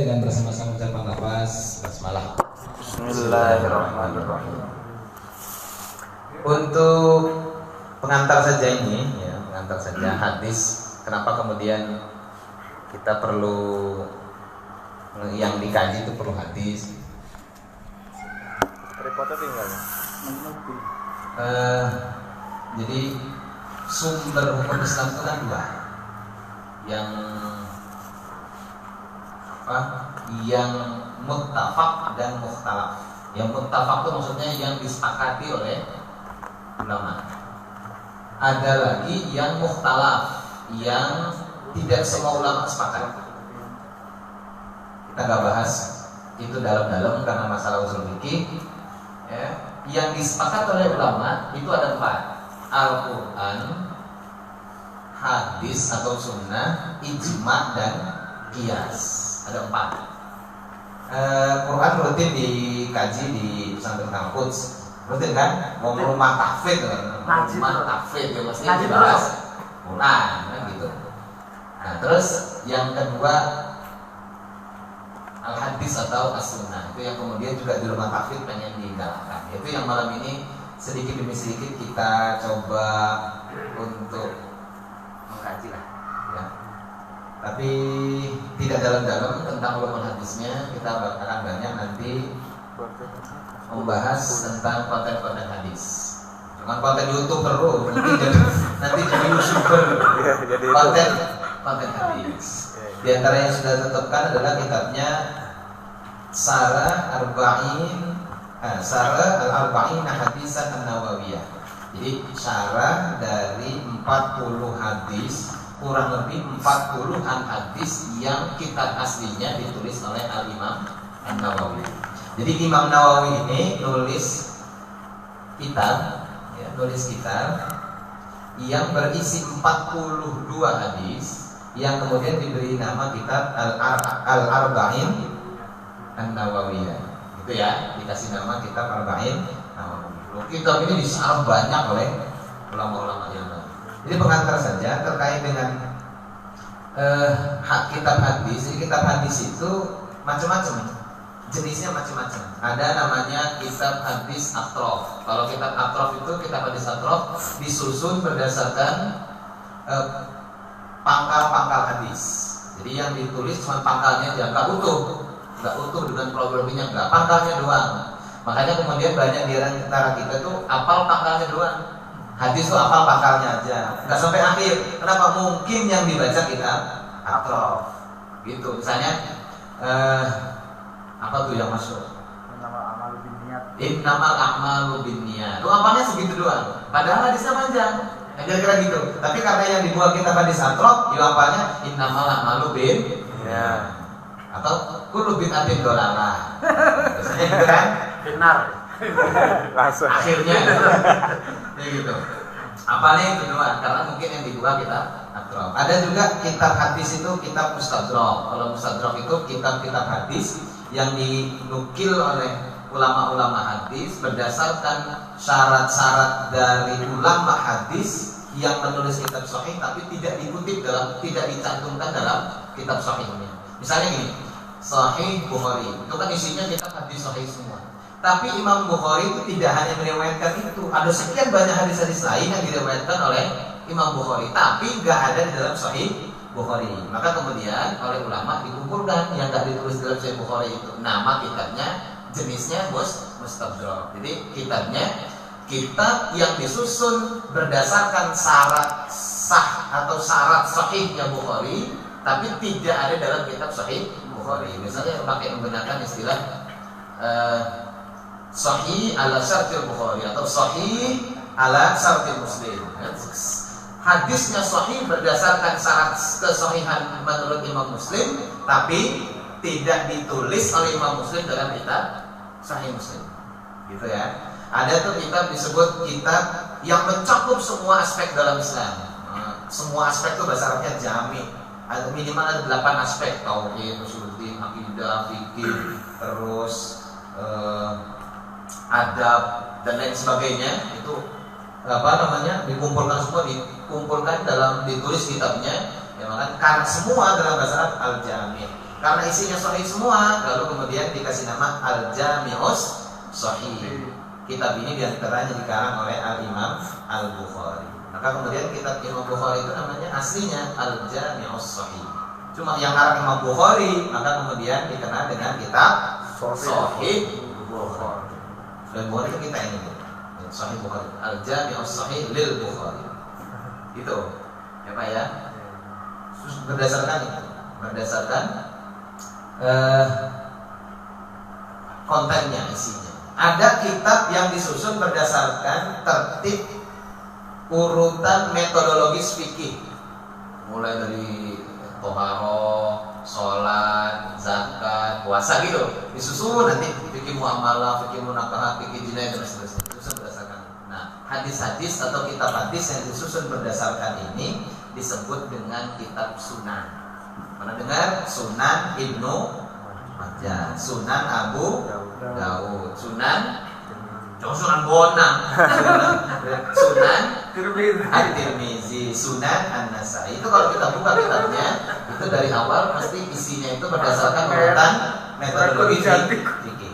dengan bersama-sama ucapan lafaz basmalah. Bismillahirrahmanirrahim. Untuk pengantar saja ini, ya, pengantar saja hadis. Kenapa kemudian kita perlu yang dikaji itu perlu hadis? Repotnya tinggal. Jadi sumber hukum Islam itu kan dua, yang yang muttafaq dan mukhtalaf. Yang muttafaq itu maksudnya yang disepakati oleh ulama. Ada lagi yang mukhtalaf, yang tidak semua ulama sepakat. Kita nggak bahas itu dalam-dalam karena masalah usul fikih. Ya. Yang disepakati oleh ulama itu ada 4: Al-Quran, hadis atau sunnah, ijma dan qiyas. Ada 4. Quran rutin dikaji di pesantren kampus, rutin kan? Mau rumah tahfidz, rumah tahfidz ya pasti dibahas Quran kan gitu. Nah terus yang kedua al-hadis atau as-sunnah, itu yang kemudian juga di rumah tahfidz pengen digalakkan. Itu yang malam ini sedikit demi sedikit kita coba untuk mengkaji lah, ya. Tapi tidak dalam-dalam tentang ulumul hadisnya. Kita akan banyak nanti membahas tentang konten-konten hadis. Jangan konten YouTube terus, nanti jadi YouTuber. Konten hadis. Di antara yang sudah ditetapkan adalah kitabnya Sarah Al-Arba'in Hadisan An-Nawawiyah. Jadi syarah dari 40 hadis, kurang lebih 40-an hadis yang kitab aslinya ditulis oleh Al-Imam An-Nawawi. Jadi Imam Nawawi ini nulis kitab yang berisi 42 hadis yang kemudian diberi nama kitab Al-Arba'in An-Nawawiyah. Gitu ya, dikasih nama kitab Arba'in Nawawi. Kitab ini disarah banyak oleh ulama-ulama yang lain. Jadi pengantar saja terkait dengan kitab hadis. Jadi kitab hadis itu macam-macam, jenisnya macam-macam. Ada namanya kitab hadis atrof. Kalau kitab atrof itu, kitab hadis atrof disusun berdasarkan pangkal-pangkal hadis. Jadi yang ditulis cuma pangkalnya aja, nggak utuh dengan kronologinya, nggak, pangkalnya doang. Makanya kemudian banyak di antara kita tuh apal pangkalnya doang. Hadis tuh apal pangkalnya aja, nggak sampai akhir. Kenapa? Mungkin yang dibaca kitab atrof. Gitu. Misalnya apa tuh yang masuk? Innamal a'malu binniyat. Itu apalnya segitu doang. Padahal hadisnya panjang. Kira-kira gitu. Tapi karena yang dibuat kitab hadis atrof, apalnya innamal a'malu binniyat. Atau kullu bid'atin dhalalah. Biasanya gitu kan? Benar. Langsung. Akhirnya ya gitu. Apalnya itu doang, karena mungkin yang dibuat kitab atrof. Ada juga kitab hadis itu kitab mustadrak. Kalau mustadrak itu kitab-kitab hadis yang dinukil oleh ulama-ulama hadis berdasarkan syarat-syarat dari ulama hadis yang menulis kitab sahih, tapi tidak dicantumkan dalam kitab sahihnya. Misalnya gini, Sahih Bukhari itu kan isinya kitab hadis sahih semua. Tapi Imam Bukhari itu tidak hanya meriwayatkan itu, ada sekian banyak hadis-hadis lain yang diriwayatkan oleh Imam Bukhari, tapi nggak ada di dalam Sahih Bukhari. Maka kemudian oleh ulama dikumpulkan yang nggak ditulis dalam Sahih Bukhari itu. Nama kitabnya, jenisnya mustadrak. Jadi kitab yang disusun berdasarkan syarat sah atau syarat sahihnya Bukhari, tapi tidak ada dalam kitab Sahih Bukhari. Misalnya pakai menggunakan istilah Sahih ala syartil Bukhari atau Sahih ala syartil Muslim. Hadisnya sahih berdasarkan syarat kesahihan menurut Imam Muslim, tapi tidak ditulis oleh Imam Muslim dalam kitab Sahih Muslim. Gitu ya. Ada tuh kitab disebut kitab yang mencakup semua aspek dalam Islam. Semua aspek itu bahasa Arabnya jami. Ada minimal ada 8 aspek: tauhid, usuluddin, akidah, fikih, terus adab dan lain sebagainya. Itu dikumpulkan semua, ditulis kitabnya, ya kan? Karena semua dalam bahasa Arab al-jami'. karena isinya sahih semua, lalu kemudian dikasih nama Al-Jami'us Sahih. Kitab ini diantaranya dikarang oleh Al-Imam Al-Bukhari. Maka kemudian kitab Imam Bukhari itu namanya aslinya Al-Jami'us Sahih. Cuma yang karang Imam Bukhari, maka kemudian dikenal dengan kitab Sahih Bukhari. Dan Bukhari itu kita ini, Sahih Bukhari, Al-Jami'us Sahih lil Bukhari. Itu, ya Pak ya. Berdasarkan itu, berdasarkan kontennya, isinya. Ada kitab yang disusun berdasarkan tertib urutan metodologis fikih, mulai dari toharoh, sholat, zakat, puasa gitu, disusun nanti fikih muamalah, fikih munakahat, fikih jinayah dan seterusnya. Disusun berdasarkan. Nah, hadis-hadis atau kitab hadis yang disusun berdasarkan ini disebut dengan kitab sunan. Pernah dengar Sunan Ibnu Majah, Sunan Abu Dawud, Sunan Bonang, Sunan At-Tirmizi, Sunan An-Nasai. Itu kalau kita buka kitabnya, itu dari awal pasti isinya itu berdasarkan urutan metodologi fikih.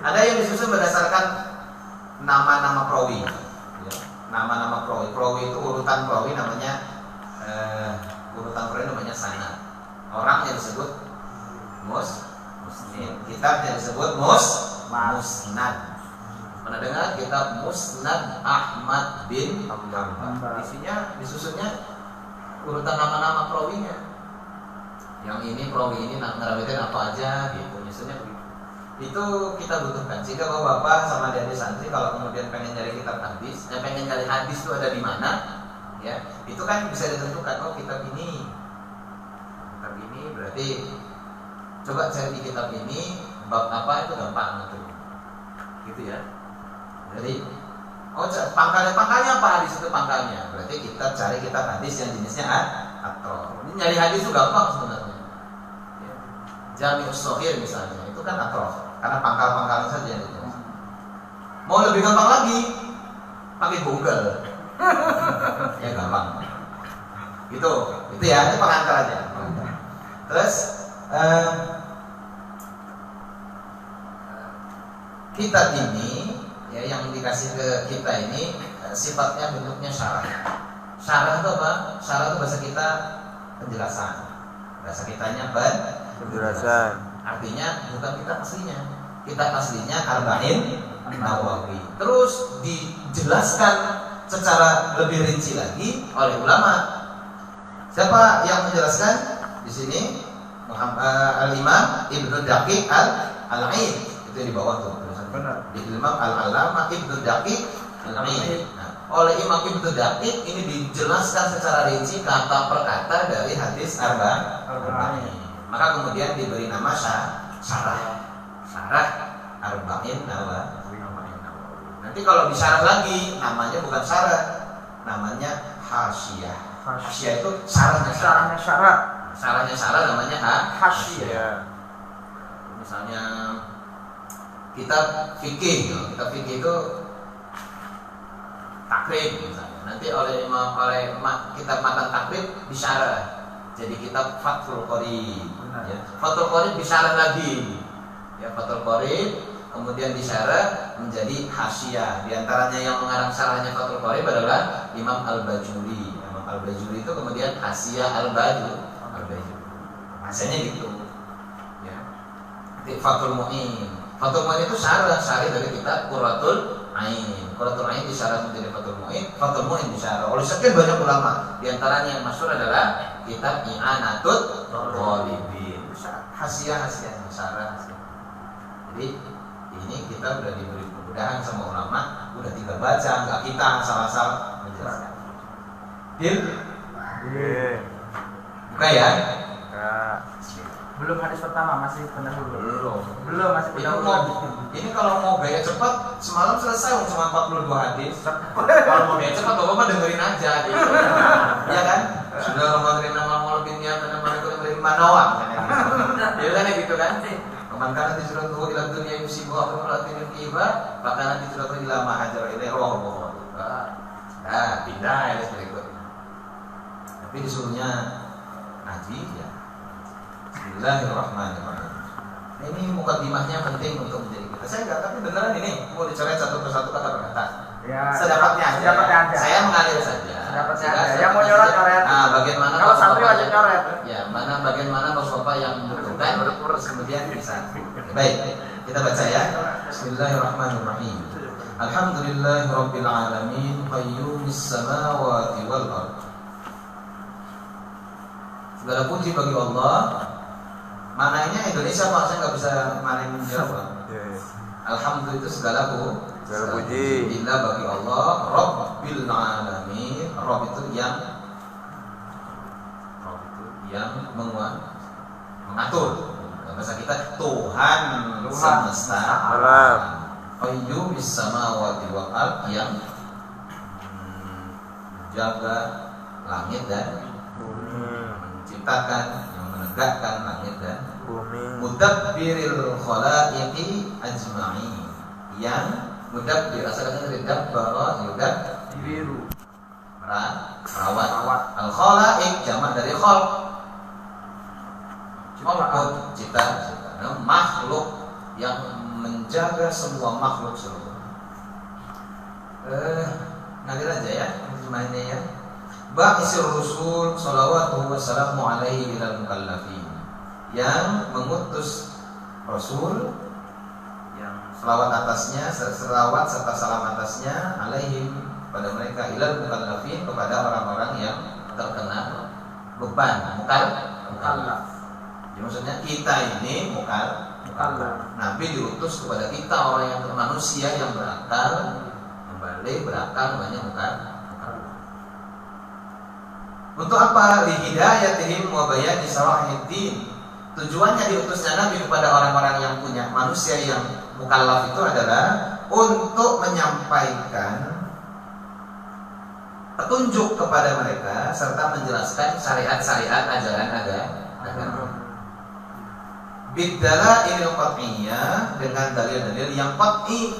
Ada yang disusun berdasarkan nama-nama perawi. Nama-nama perawi. Perawi itu urutan perawi namanya urutan perawi namanya sanad. Orang yang disebut musnad. Kitab yang disebut musnad. Pernah dengar kitab Musnad Ahmad bin Hanbal? Isinya disusunnya urutan nama-nama perawinya. Yang ini perawi ini ngerawitin apa aja gitu. Nyusunnya begitu. Itu kita butuhkan. Jika bapak-bapak sama adik santri kalau kemudian pengen cari kitab hadis, pengen cari hadis itu ada di mana, ya itu kan bisa ditentukan. Oh kitab ini berarti coba cari di kitab ini bab apa, itu gampang gitu ya. Jadi pangkalnya apa hadis itu, pangkalnya berarti kita cari kitab hadis yang jenisnya atrof. Ini nyari hadis itu gampang sebenarnya ya. Jami'us Shahih misalnya itu kan atrof, karena pangkal-pangkalnya saja yang itu. Mau lebih gampang lagi pakai Google ya gampang itu ya, itu pangkal aja. Terus kitab ini ya yang dikasih ke kita ini sifatnya bentuknya syarah. Syarah itu apa? Syarah itu bahasa kita penjelasan. Bahasa kitanya penjelasan. Artinya bukan kitab aslinya. Kitab aslinya Arba'in Nawawi. Terus dijelaskan secara lebih rinci lagi oleh ulama. Siapa yang menjelaskan? Di sini Al-Imam Ibnu Daqiq Al-Aid, itu di bawah tuh. Benar. Di Imam Al-Allamah Ibnu Daqiq Al-Aid. Nah, oleh Imam Ibnu Daqiq ini dijelaskan secara rinci kata per kata dari hadis Arba'in. Maka kemudian diberi nama syarah Arba'in Nawawi. Nanti kalau disyarah lagi namanya bukan syarah, namanya hasyiyah. Hasyiyah itu syarahnya syarah. Syarahnya syarah namanya hasyiyah. Misalnya kitab fikih itu takrib misalnya. Nanti oleh kitab matan takrib disyarah jadi kitab Fathul Qorib. Ya. Fathul Qorib disyarah lagi. Ya, Fathul Qorib kemudian disyarah menjadi hasyiyah. Di antaranya yang mengarang syarahnya Fathul Qorib adalah Imam Al-Bajuri. Imam Al-Bajuri itu kemudian hasyiyah Al-Bajuri. Bahasanya gitu. Ya. Fathul Mu'in. Fathul Mu'in itu syarah dari kitab Qurratul Ain. Qurratul Ain disyarah menjadi Fathul Mu'in. Fathul Mu'in disyarah oleh sekian banyak ulama. Di antaranya yang masyhur adalah kitab I'anatut Thalibin. Hasyiyah syarah. Jadi ini kita udah diberi kemudahan sama ulama, udah tinggal baca, nggak kita asal-asal menjelaskan. Deal? Buka ya? Belum hadis pertama, masih pendahulu. Belum masih pendahulu. Ini kalau mau gaya cepat semalam selesai cuma 42 hadis. Kalau mau gaya cepat bapak dengerin aja gitu. Iya kan? Sudah Ramadan nama lebih niat dan nama itu dari manawang kan gitu. Ya kan gitu kan? Maka nanti sudah tuh ilah dunia yusibu aku melatih kiba, maka nanti sudah tuh ilah mahajar ilai roh. Nah, pindah ya, seperti itu. Tapi disuruhnya ngaji ya. Bismillahirrahmanirrahim. Ini mukadimahnya penting untuk menjadi kita. Saya enggak, tapi beneran ini mau dicoret satu persatu kata per kata. Ya, Sedapatnya aja. sedapatnya aja. Saya mengalir saja. Sedapatnya Sehingga aja. Yang mau nyoret coret. Nah, bagaimana Kalau santri Bapak wajib yang- nyoret. Ya, bagaimana Bapak yang membutuhkan terus kemudian bisa. Baik, kita baca ya. Bismillahirrahmanirrahim. Alhamdulillahirabbil alamin, qayyumis samawati wal ardh. Segala puji bagi Allah. Mananya Indonesia Pak, saya nggak bisa manain Jawa. Alhamdulillah itu segala puji. Lillah bagi Allah, Rabbil alamin. Rabb itu yang mengatur. Bahasa kita Tuhan semesta alam. Qayyumis samawati wal ardh, yang menjaga langit dan menciptakan, yang menegakkan langit dan Bumi. mudabbiril khalaiqi ajma'in, yang mudabbir asalnya dari dabbara Biru. merawat. Al khalaiq jamak dari khalq, cipta. Nah, makhluk yang menjaga semua makhluk seluruh. Ngalir aja ya terjemahannya ya. Ba'isir Rasul sallallahu wasallamu alaihi ilal mukallafin, yang mengutus Rasul yang selawat serta salam atasnya alaihim pada mereka, ilal mukallafin kepada orang-orang yang terkena beban mukallaf. Ya, maksudnya kita ini mukallaf. Nabi diutus kepada kita orang yang manusia yang berakal, kembali berakal namanya mukallaf. Untuk apa? Lihidayatihim wa bayani salahiddin. Tujuannya diutusnya Nabi kepada orang-orang yang punya manusia yang mukallaf itu adalah untuk menyampaikan petunjuk kepada mereka serta menjelaskan syariat-syariat ajaran agama. Bidalailil qat'iyyah, dengan dalil-dalil yang qat'i,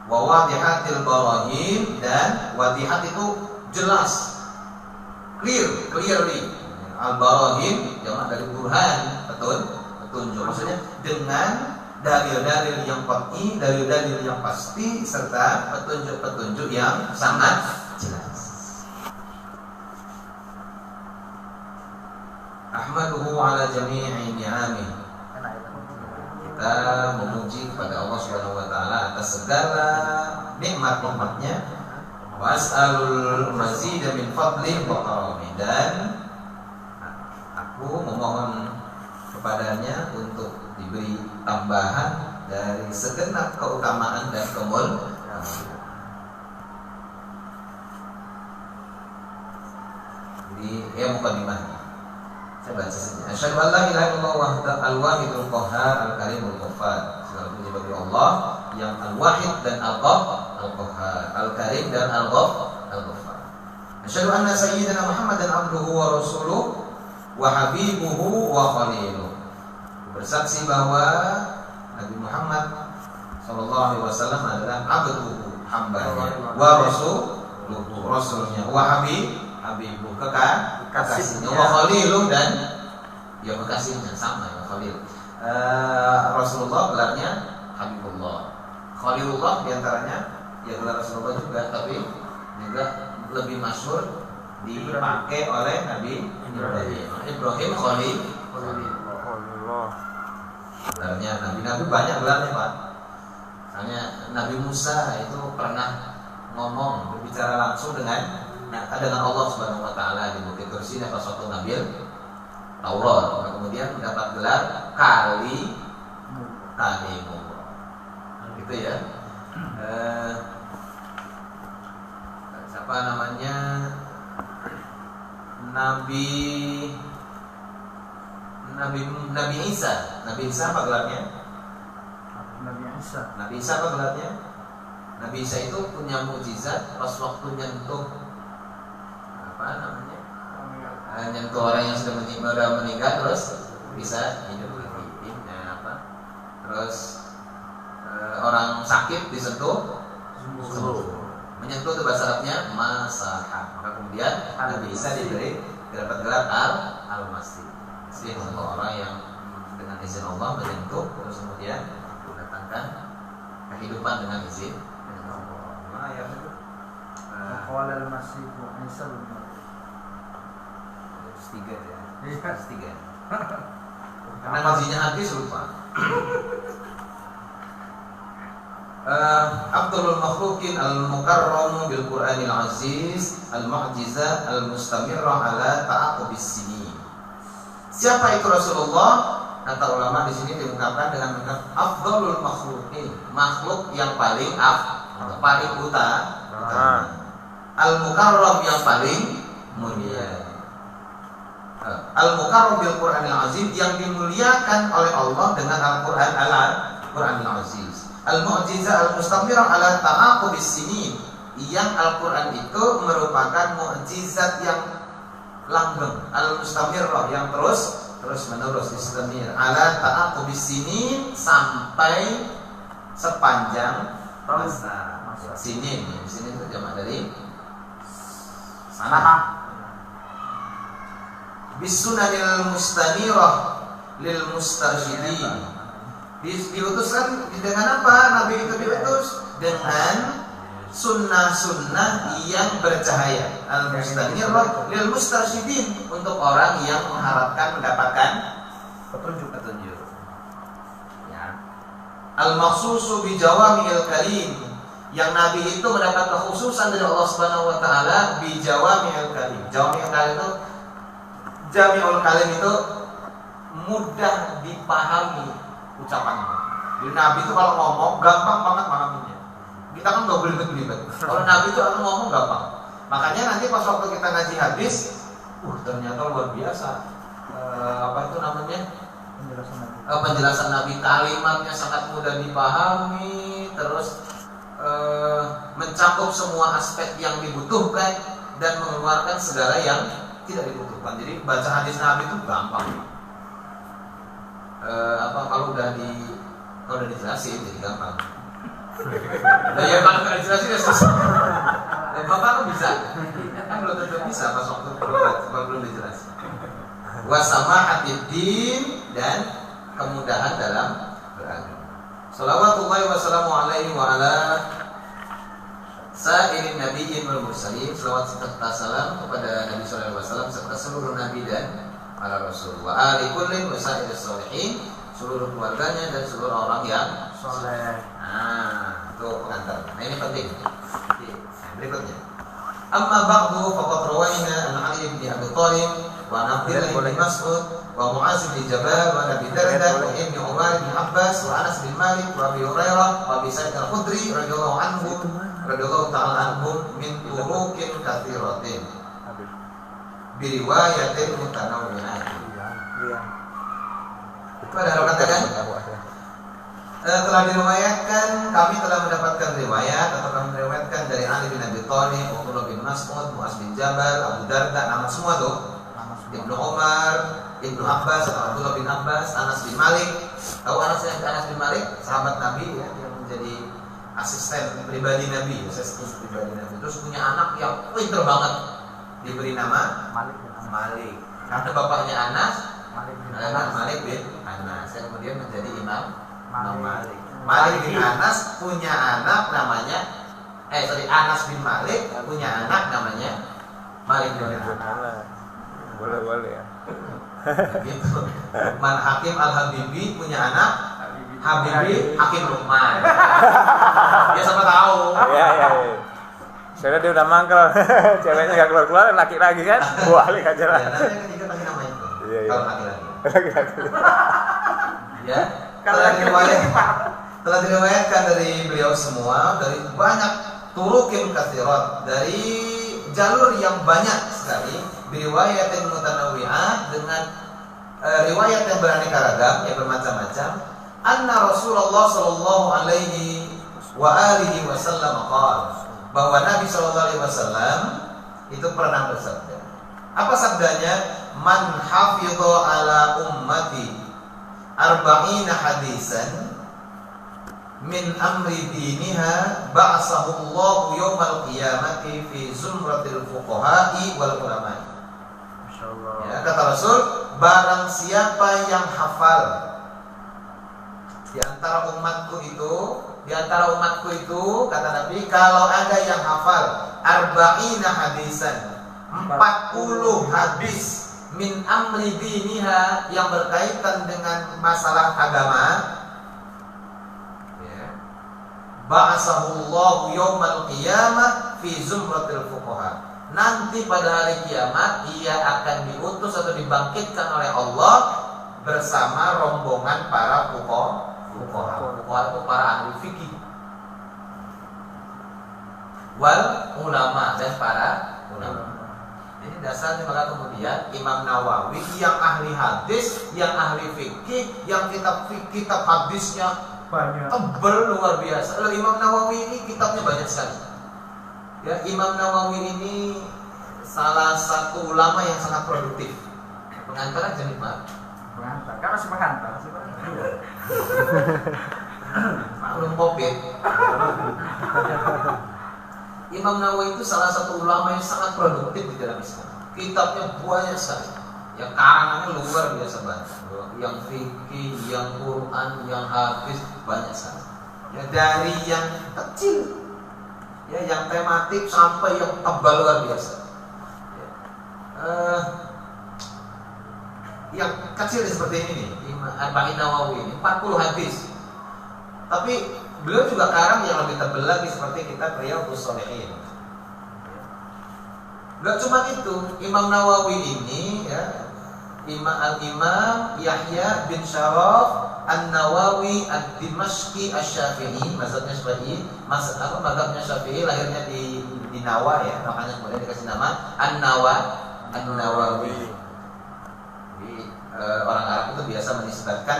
wa wadihatil barahin, dan wadihat itu jelas, clearly. Al-barahin jamak dari burhan, petunjuk. Maksudnya dengan dalil-dalil yang qat'i, dalil-dalil yang pasti, serta petunjuk-petunjuk yang sangat jelas. Ahmaduhu ala jami'i ni'amih. Kita memuji kepada Allah Subhanahu wa taala atas segala nikmat-nikmatnya. Wa as'alul mazida min fadlih wa karamih, dan aku memohon kepadanya untuk diberi tambahan dari segenap keutamaan dan kemuliaan. Jadi mukadimahnya saya baca saja. Asyhadu an la ilaha illallah al-wahidul qahhar al-karimul ghaffar. Segala puji bagi Allah yang al-wahid dan al-qahhar, al-karim dan al-ghaffar. Asyhadu anna sayyidina Muhammadan abduhu wa rasuluh wa habibuhu wa khaliluh. Bersaksi bahwa Nabi Muhammad sallallahu alaihi wasallam adalah abduhu, hambanya, wa rasuluhu, rasulnya, wa habibuhu, kekasihnya, wa khalilun, dan ya kekasihnya, sama ya khalil. Rasulullah gelarnya Habibullah, Khalilullah diantaranya ya gelar Rasulullah juga, tapi juga lebih masyhur dipakai oleh Nabi Ibrahim Khalilullah. Gelarnya Nabi banyak gelarnya Pak. Misalnya Nabi Musa itu pernah ngomong, berbicara langsung dengan Allah Subhanahu wa taala di Bukit Tursi pas waktu ngambil Taurat. Kemudian mendapat gelar Kalimullah. Gitu ya. Siapa namanya? Nabi Isa. Nabi Isa apa gelarnya? Nabi Isa apa gelarnya? Nabi Isa itu punya mukjizat pas waktu nyentuh nyentuh orang yang sudah meninggal terus bisa hidup lagi. Terus orang sakit disentuh menyentuh itu bahasa Arabnya masahah. Maka kemudian Nabi Isa dapat gelar al-Masih. taslim untuk orang yang dengan izin Allah menyentuh terus kemudian mendatangkan kehidupan dengan izin Allah. Mana ayat itu? Qala al-masih Isa bin Tiga ya. Iya. Tiga. Karena ngajinya habis lupa. Abdul makhluqin al-mukarram bil Qur'anil aziz al-mu'jizah al-mustamirrah ala ta'aqubis sinin. Siapa itu Rasulullah? Kata ulama di sini diungkapkan dengan afdalul makhluqin, makhluk yang paling paling utama. Al-mukarram yang paling mulia. Al-mukarram bil Qur'anil aziz yang dimuliakan oleh Allah dengan Al-Qur'an Al-Qur'anil aziz. Al-mu'jizah al-mustamirah ala ta'aqubis sinin, yang Al-Qur'an itu merupakan mukjizat yang langgeng, al-mustamirah yang terus menerus, istamir ala ta'aqubis sinin, sampai sepanjang masa. Sinin itu jamak dari sana. Bisunanil mustamirah lil mustarsyidin. Diutuskan dengan apa? Nabi itu diutus dengan sunnah-sunnah yang bercahaya. Al-mustamirah lil mustarsyidin, untuk orang yang mengharapkan mendapatkan petunjuk. Ya. Al-makhsusu bi jawami'il kalim, yang Nabi itu mendapat kekhususan dari Allah Subhanahu wa taala bi jawami'il kalim. Jawami'il kalim itu, jami'ul kalim itu mudah dipahami ucapannya. Jadi Nabi itu kalau ngomong gampang banget memahaminya. Kita kan nggak boleh belibet. Kalau Nabi itu kalau ngomong gampang. Makanya nanti pas waktu kita ngaji hadis, ternyata luar biasa. Apa itu namanya? Penjelasan Nabi, kalimatnya sangat mudah dipahami, terus mencakup semua aspek yang dibutuhkan dan mengeluarkan segala yang tidak dibutuhkan. Jadi baca hadis Nabi itu gampang. Kalau udah dijelasin jadi gampang. Nah ya kalau nggak dijelasin ya susah. Bapak kan bisa, kan belum tentu bisa pas waktu belum dijelasin. Wasamahatid din, dan kemudahan dalam beragama. Shalawatullahi wassalamu alaihi wa ala sa'irin nabiyyin wal mursalin. Selawat serta salam kepada Nabi sallallahu alaihi wasallam serta seluruh nabi dan para rasul, wa ali kullin wa sa'iris sholihin, seluruh keluarganya dan seluruh orang yang saleh. Nah, itu pengantar. Nah, ini penting. Berikutnya. Amma ba'du faqad rawaina an Ali bin Abi Thalib wa Abdullah bin Mas'ud wa Mu'adz bin Jabal wa Abi Darda wa Ibnu Umar bin Abbas wa Anas bin Malik wa Abi Hurairah wa Abi Sa'id al-Khudri radhiyallahu ta'ala anhum min turuqin katsiratin biriwayatin mutanawwi'atin. Pada katakan telah diriwayatkan, kami telah mendapatkan riwayat atau kami meriwayatkan dari Ali bin Abi Thalib, Abdullah bin Mas'ud, Mu'adz bin Jabal, Abu Darda, nama semua tuh, Ibnu Umar, Ibnu Abbas, Abdullah bin Abbas, Anas bin Malik. Tahu Anas bin Malik, sahabat Nabi ya, yang menjadi asisten pribadi Nabi, terus punya anak yang pintar banget, diberi nama Malik. Karena bapaknya Anas, Malik bin Anas, yang kemudian menjadi Imam Malik. Malik bin Anas punya anak namanya Anas bin Malik punya anak namanya Malik bin Anas. Boleh ya. Gitu. Man Hakim Al-Habibi punya anak Habibi Hakim Ruhman. Ya siapa tahu. Iya. Soalnya dia udah mangkel, ceweknya gak keluar-keluar, laki lagi kan, balik aja lah. Ya, nanti yang ketiga kasih nama itu. Iya. Kalau laki-laki. Laki-laki. Ya. Telah diriwayatkan dari beliau semua dari banyak turuqin katsirat, dari jalur yang banyak sekali, riwayatin mutanawwi'ah, dengan riwayat yang beraneka ragam, yang bermacam-macam. Anna Rasulullah sallallahu alaihi wa alihi wasallam qala, bahwa Nabi sallallahu alaihi wasallam itu pernah bersabda. Apa sabdanya? Man hafidha ala ummati arba'ina hadisan min amri diniha ba'asahu Allahu yawmal qiyamati fi zumratil fuqaha'i wal ulama'i. Masyaallah. Ya, kata Rasul, barang siapa yang hafal di antara umatku itu, kata Nabi, kalau ada yang hafal arba'ina hadisan, 40 hadis min amri diniha, yang berkaitan dengan masalah agama, ya, ba'asahullahu yaumal qiyamah fi zumratil fuqaha. Nanti pada hari kiamat ia akan diutus atau dibangkitkan oleh Allah bersama rombongan para fuqaha. Fuqaha itu para ahli fikih, wal ulama, dan para ulama. Ini dasarnya. Maka kemudian Imam Nawawi yang ahli hadis, yang ahli fikih, yang kitab hadisnya banyak, tebal luar biasa. Lalu Imam Nawawi ini kitabnya banyak sekali. Ya, Imam Nawawi ini salah satu ulama yang sangat produktif. Pengantar aja nih Pak. pengantar. Kan masih pengantar. Maklum Covid. Imam Nawawi itu salah satu ulama yang sangat produktif di dalam Islam. Kitabnya banyak sekali. Ya, karangannya luar biasa banyak. Yang fikih, yang Quran, yang hadis, banyak sekali. Ya, dari yang kecil, ya, yang tematik sampai yang tebal luar biasa. Ya. Yang kecil seperti ini nih, Arba'in Nawawi ini 40 hadis. Tapi beliau juga karang yang lebih tebal lagi seperti kitab Riyadhus Shalihin. Gak cuma itu, Imam Nawawi ini, ya, Al-Imam Yahya bin Sharaf An-Nawawi Ad-Dimashqi Asy-Syafi'i, mazhabnya Syafi'i, mazhabnya Syafi'i, lahirnya di Nawa, ya, makanya kemudian dikasih nama An-Nawawi. Jadi orang Arab itu biasa menisbatkan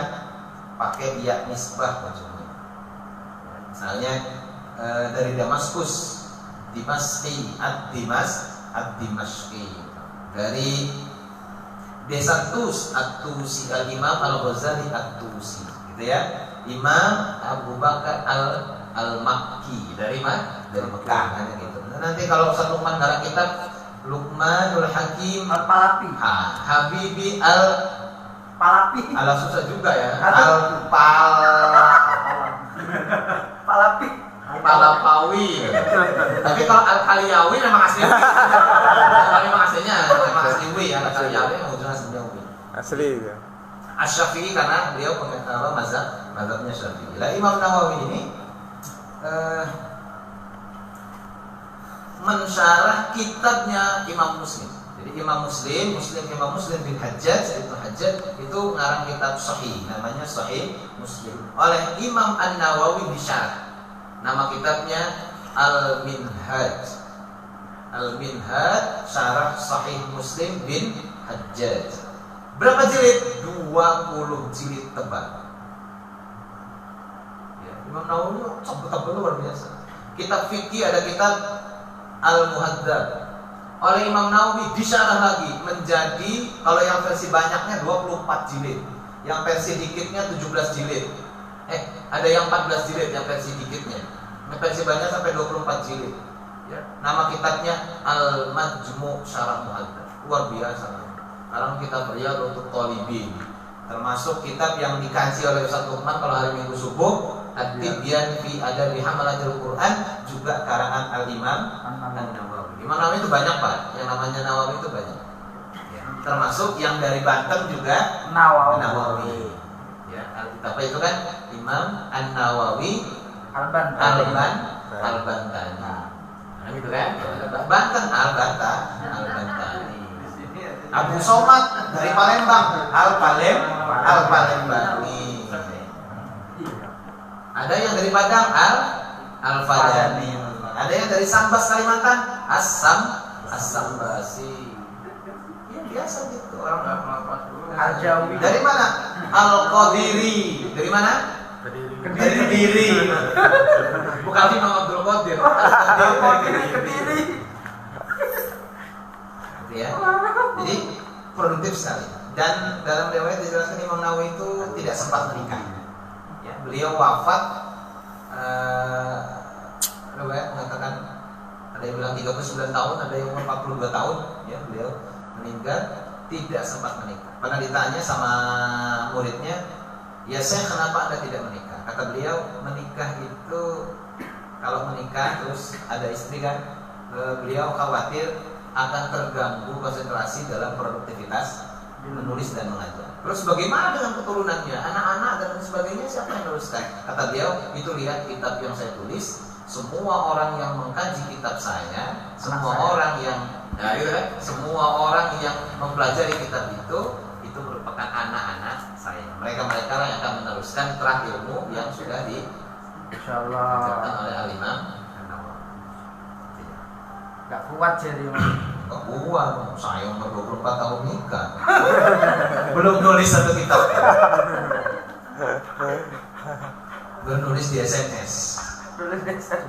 pakai ya nisbah ujungnya. Misalnya dari Damaskus, Dimashqi, Ad-Dimashqi. Dari desa Tus, At-Tusi, Al-Imam Al-Ghazali At-Tusi, gitu ya. Imam Abu Bakar Al-Makki, dari mana? Dari Mekah, kan gitu. Nah, nanti kalau Ustaz Luqman garang kitab Luqmanul Hakim Al-Palapi. Habibi Palapi. Ala susah juga ya. Palapi. Palapawi. Tapi kalau Al-Khaliyawi memang aslinya. Memang aslinya Asliwi, Al-Khaliyawi memang ujungnya aslinya Wi. Asli itu. Asy-Syafi'i karena beliau mazhabnya Syafi'i. Lah Imam Nawawi ini mensyarah kitabnya Imam Muslim. Jadi Imam Muslim bin Hajjaj, Ibnu Hajjaj itu ngarang kitab Sahih, namanya Sahih Muslim. Oleh Imam An-Nawawi disyarah. Nama kitabnya Al-Minhaj. Al-Minhaj syarah Sahih Muslim bin Hajjaj. Berapa jilid? 20 jilid tebal. Ya, Imam Nawawi tebal luar biasa. Kitab fikih ada kitab Al-Muhadzab. Oleh Imam Nawawi disyarah lagi menjadi, kalau yang versi banyaknya 24 jilid, yang versi dikitnya 17 jilid. Ada yang 14 jilid yang versi dikitnya. Versi banyak sampai 24 jilid. Ya. Nama kitabnya Al-Majmu' Syarah Muhadzab. Luar biasa. Sekarang kitab Riyadhut Thalibin. Termasuk kitab yang dikaji oleh Ustaz Luqman kalau hari Minggu subuh, At-Tibyan fi Adabi Hamalatil Quran, juga karangan Al-Imam An-Nawawi. Imam Nawawi itu banyak Pak, yang namanya Nawawi itu banyak. Ya. Termasuk yang dari Banten juga Nawawi. Ya, apa itu kan? Imam An-Nawawi Al-Bantani. Nah, gitu kan? Banten Al-Bantani. Abu Somad dari Palembang Al-Palembani. Ada yang dari Padang Al-Fadani. Ada yang dari Sambas Kalimantan As-Sambasi. Ya biasa gitu orang. Al-Jawi. Dari mana? Al-Qadiri. Dari mana? Dari Kediri. Bukan Imam Abdul Qadir. Kediri. Ya. Jadi produktif sekali. Dan dalam riwayat dijelaskan Imam Nawawi itu tidak sempat menikah. Ya, beliau wafat. Riwayat mengatakan ada yang bilang 39 tahun, ada yang 42 tahun. Ya, beliau meninggal tidak sempat menikah. Pernah ditanya sama muridnya, ya saya kenapa Anda tidak menikah? Kata beliau, menikah itu kalau menikah terus ada istri kan, beliau khawatir akan terganggu konsentrasi dalam produktivitas menulis dan mengajar. Terus bagaimana dengan keturunannya, anak-anak dan sebagainya, siapa yang meneruskan? Kata beliau, itu lihat kitab yang saya tulis, semua orang yang mengkaji kitab saya, semua orang yang mempelajari kitab itu merupakan anak-anak saya. Mereka lah yang akan meneruskan terah ilmu yang sudah diajarkan oleh Al-Imam An-Nawawi. Gak kuat jadi Gak kuat, saya umur 24 tahun nikah. Belum nulis satu kitab. Belum nulis di SMS.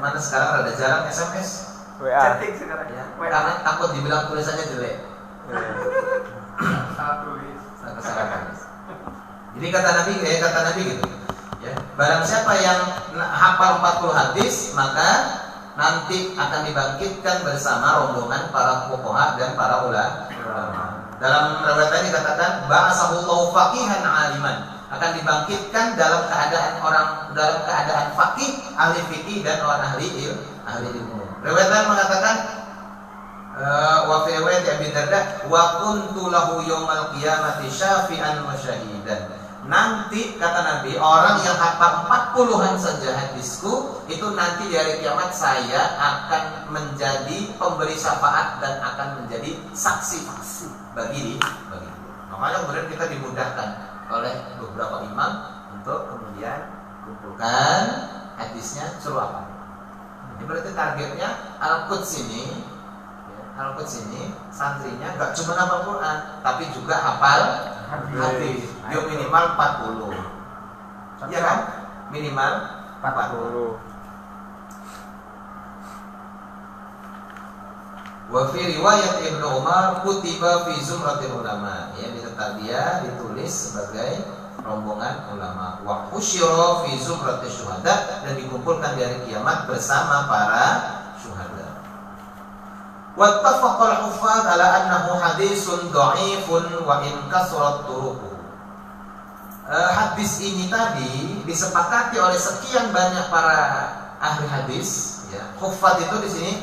Mana sekarang rada jarang SMS. WA. Cantik sekarang Ya, WA. karena takut dibilang tulisannya jelek. Salah tulis. Salah tulis. Jadi kata Nabi gitu. Ya, barang siapa yang hafal 40 hadis, maka nanti akan dibangkitkan bersama rombongan para fuqaha dan para ulama. Dalam riwayat tadi dikatakan ba'asahullahu faqihan aliman, akan dibangkitkan dalam keadaan faqih, ahli fikih dan orang ahli ilmu. Riwayat lain mengatakan wa fi riwayat Abi Darda wa kuntu lahu yaumal qiyamati syafi'an wa syahidan. Nanti kata Nabi, orang yang hafal 40-an saja hadisku itu nanti di hari kiamat saya akan menjadi pemberi syafaat dan akan menjadi saksi bagi. Makanya kemudian kita dimudahkan oleh beberapa imam untuk kemudian kumpulkan hadisnya suruh apa. Ini berarti targetnya Al-Quds ini santrinya gak cuma hafal Quran tapi juga hafal hadis. Dia minimal 40. Iya kan? Minimal 40. Wa fi riwayat Ibnu Umar kutiba fi zumratil ulama. Ya, dia ditulis sebagai rombongan ulama. Wa husyira fi zumratil syuhada, dan dikumpulkan di hari kiamat bersama para syuhada. Wattafaqal huffaz ala annahu hadisun dha'ifun wa in kasrat turuquhu. Hadis ini tadi disepakati oleh sekian banyak para ahli hadis, ya. Huffaz itu di sini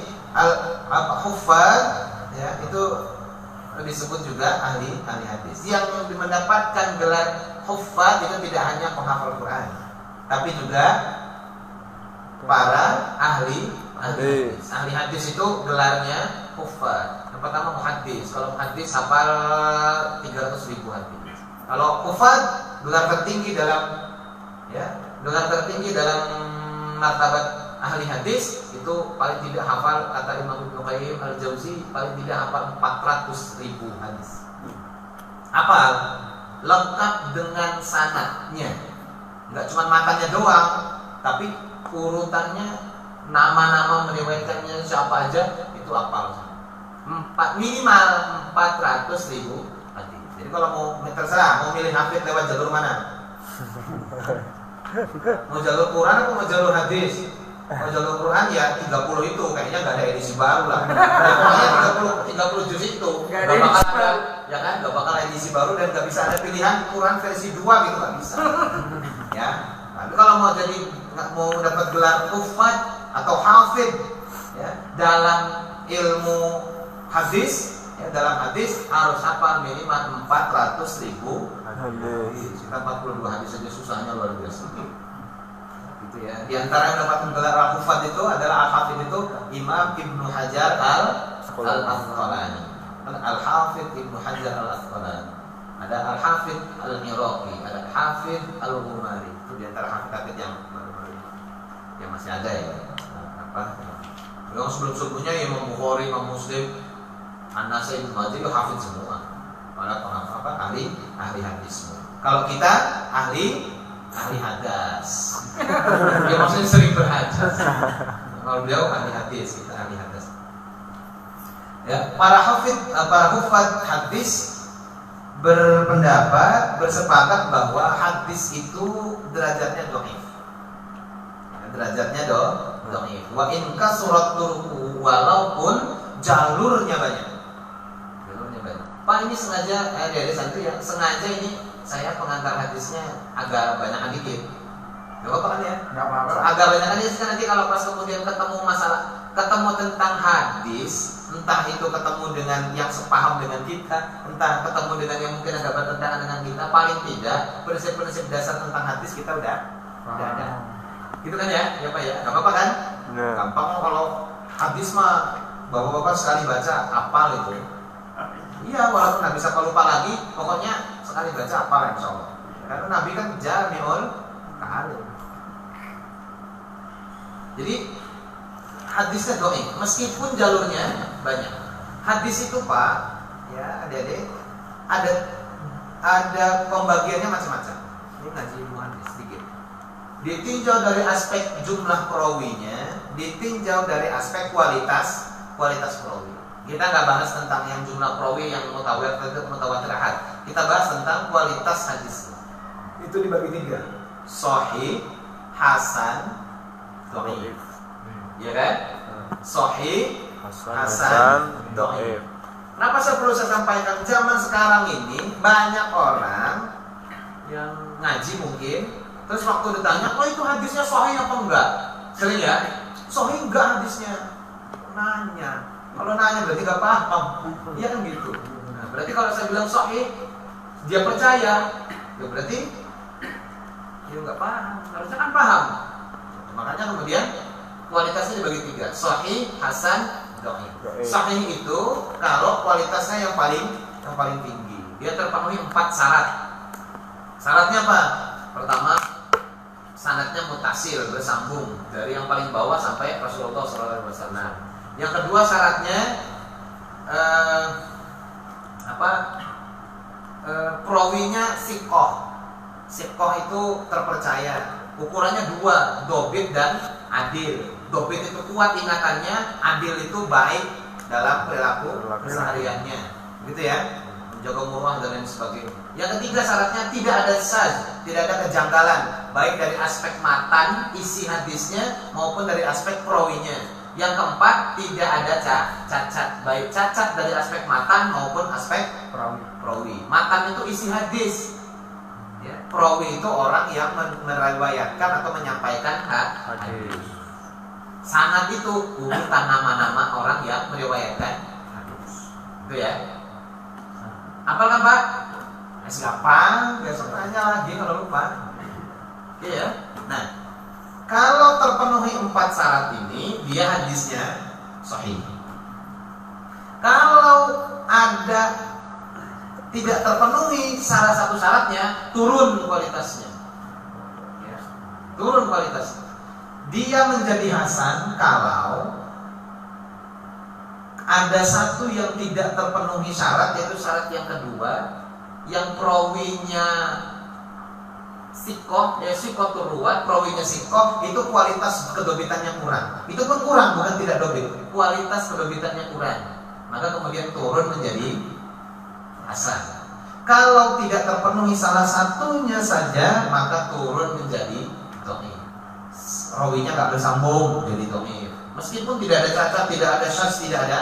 huffaz, ya, itu disebut juga ahli hadis. Yang mendapatkan gelar huffaz itu tidak hanya penghafal Quran, tapi juga para ahli hadis. Ahli hadis itu gelarnya huffaz. Yang pertama muhaddis. Kalau muhaddis hafal 300.000 hadis. Kalau huffaz gelar tertinggi dalam martabat ahli hadis itu paling tidak hafal, kata Imam Ibnu Qayyim Al-Jauzi, paling tidak hafal 400.000 hadis. Hafal lengkap dengan sanadnya. Enggak cuma matanya doang, tapi urutannya, nama-nama meriwayatkannya siapa aja itu hafal. Minimal 400.000 hadis. Jadi kalau mau terserah mau milih hafid lewat jalur mana? Mau jalur Quran atau mau jalur hadis? Mau jalur Quran ya 30 itu kayaknya nggak ada edisi baru lah. Ya, pokoknya 30 juz itu nggak bakal ada, ya kan? Nggak bakal edisi baru dan nggak bisa ada pilihan Quran versi 2 gitu, nggak bisa. Ya. Tapi kalau mau dapat gelar huffaz atau hafid, ya, dalam ilmu hadis, ya, dalam hadis harus hafal minimal 400.000 hadis. Kita 42 hadis saja susahnya luar biasa. Gitu ya. Di antara yang dapat gelar al-huffaz itu adalah al-hafid itu Imam Ibnu Hajar al-Asqalani. Al-Hafid Ibnu Hajar al-Asqalani. Ada al-Hafid al-Iraqi, ada al-Hafid al-Ghumari. Itu di antara hafid-hafid yang masih ada ya. Yang sebelum-sebelumnya Imam Bukhari, Imam Muslim, An-Nasai, Ibnu Majah itu hafid semua. Para ahli hadis semua. Kalau kita ahli hadas. Dia maksudnya sering berhadas. Kalau beliau ahli hadis, kita ahli hadas. Ya, para huffaz hadis bersepakat bahwa hadis itu derajatnya dhaif. Derajatnya dhaif. Wa in kasurat turuqu, walaupun jalurnya banyak. Pak ini sengaja dari santri ya, sengaja ini saya pengantar hadisnya agak banyak dikit. Gak apa-apa kan ya? Gak apa-apa. Agak banyak hadis kan nanti kalau pas kemudian ketemu masalah, ketemu tentang hadis, entah itu ketemu dengan yang sepaham dengan kita, entah ketemu dengan yang mungkin agak bertentangan dengan kita, paling tidak prinsip-prinsip dasar tentang hadis kita udah ada. Gitu kan ya? Ya Pak ya? Gak apa-apa kan? Benar. Gampang kalau hadis mah bapak-bapak sekali baca hafal itu. Iya, walaupun nggak bisa lupa lagi, pokoknya sekali baca hafal insya Allah. Karena Nabi kan jami'ul kalim. Jadi hadisnya dhaif, meskipun jalurnya banyak. Hadis itu Pak, ya adik-adik, ada pembagiannya macam-macam. Ini ngaji ilmu hadis sedikit. Ditinjau dari aspek jumlah perawinya, ditinjau dari aspek kualitas perawi. Kita nggak bahas tentang yang jumlah perawi yang mutawatir ahad. Kita bahas tentang kualitas hadis. Itu dibagi 3. Sahih, hasan, dhaif. Ya kan? Sahih, hasan, dhaif. Kenapa saya sampaikan zaman sekarang ini banyak orang yang ngaji mungkin, terus waktu ditanya, "Oh, itu hadisnya sahih apa enggak?" Sering ya? Sahih enggak hadisnya? Nanya. Kalau nanya berarti gak paham. Iya kan gitu. Nah, berarti kalau saya bilang sahih, dia percaya, ya berarti dia nggak paham. Harusnya kan paham. Makanya kemudian kualitasnya dibagi 3. Sahih, hasan, dhaif. Sahih itu kalau kualitasnya yang paling tinggi. Dia terpenuhi 4 syarat. Syaratnya apa? Pertama, sanadnya mutasil, bersambung dari yang paling bawah sampai Rasulullah SAW. Yang kedua syaratnya perawinya sikoh. Sikoh itu terpercaya. Ukurannya 2, dobit dan adil. Dobit itu kuat ingatannya, adil itu baik dalam perilaku kesehariannya, gitu ya, menjaga muruah dan lain sebagainya. Yang ketiga syaratnya tidak ada syadz, tidak ada kejanggalan, baik dari aspek matan isi hadisnya maupun dari aspek perawinya. Yang keempat tidak ada cacat, baik cacat dari aspek matan maupun aspek perawi. Matan itu isi hadis. Ya, perawi itu orang yang meriwayatkan atau menyampaikan hadis. Sanad itu urutan nama-nama orang yang meriwayatkan hadis. Itu ya. Apal kan Pak? Gampang, besok tanya lagi kalau lupa. Oke ya. Nah, kalau terpenuhi 4 syarat ini, dia hadisnya sahih. Kalau ada tidak terpenuhi salah satu syaratnya, turun kualitasnya. Ya, turun kualitasnya. Dia menjadi hasan kalau ada satu yang tidak terpenuhi syarat, yaitu syarat yang kedua, yang perawinya sikoh, ya sikoh turut, perawinya sikoh, itu kualitas kedobitannya kurang. Itu pun kurang, bukan tidak dobit. Kualitas kedobitannya kurang, maka kemudian turun menjadi hasan. Kalau tidak terpenuhi salah satunya saja, maka turun menjadi dhaif. Rawinya nggak bersambung jadi dhaif. Meskipun tidak ada cacat, tidak ada syadz, tidak ada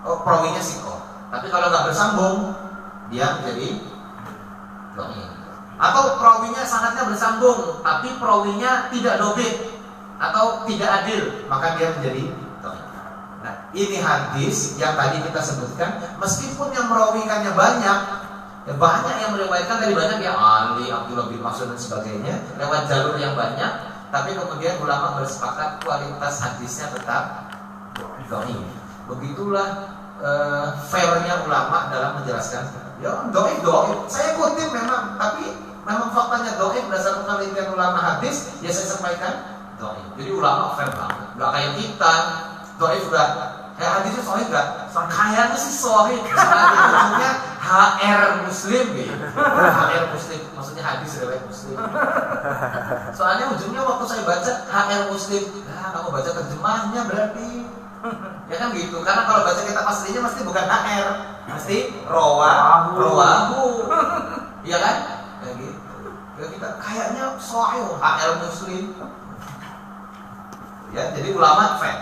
perawinya sikoh. Tapi kalau nggak bersambung, dia menjadi dhaif. Atau perawinya sanadnya bersambung, tapi perawinya tidak dobit atau tidak adil, maka dia menjadi dhaif. Nah, ini hadis yang tadi kita sebutkan, meskipun yang merawikannya banyak, ya banyak yang meriwayatkan dari banyak ya Ali, Abdullah bin Mas'ud dan sebagainya lewat jalur yang banyak, tapi kemudian ulama bersepakat kualitas hadisnya tetap dhaif. Begitulah fairnya ulama dalam menjelaskan. Ya dhaif. Saya kutip memang, tapi memang faktanya dhaif berdasarkan penelitian ulama hadis. Ya saya sampaikan dhaif. Jadi ulama fair banget. Gak kayak kita dhaif udah hadisnya sahih enggak? Kayaknya sih sahih. Maksudnya HR Muslim gitu. HR Muslim maksudnya hadis riwayat Muslim. Soalnya ujungnya waktu saya baca HR Muslim, nah kamu baca terjemahnya berarti. Ya kan gitu. Karena kalau baca kitab aslinya mesti bukan HR, mesti rawahu. Iya kan? Kayak gitu. Ya kita kayaknya sahih HR Muslim. Ya, jadi ulama fair.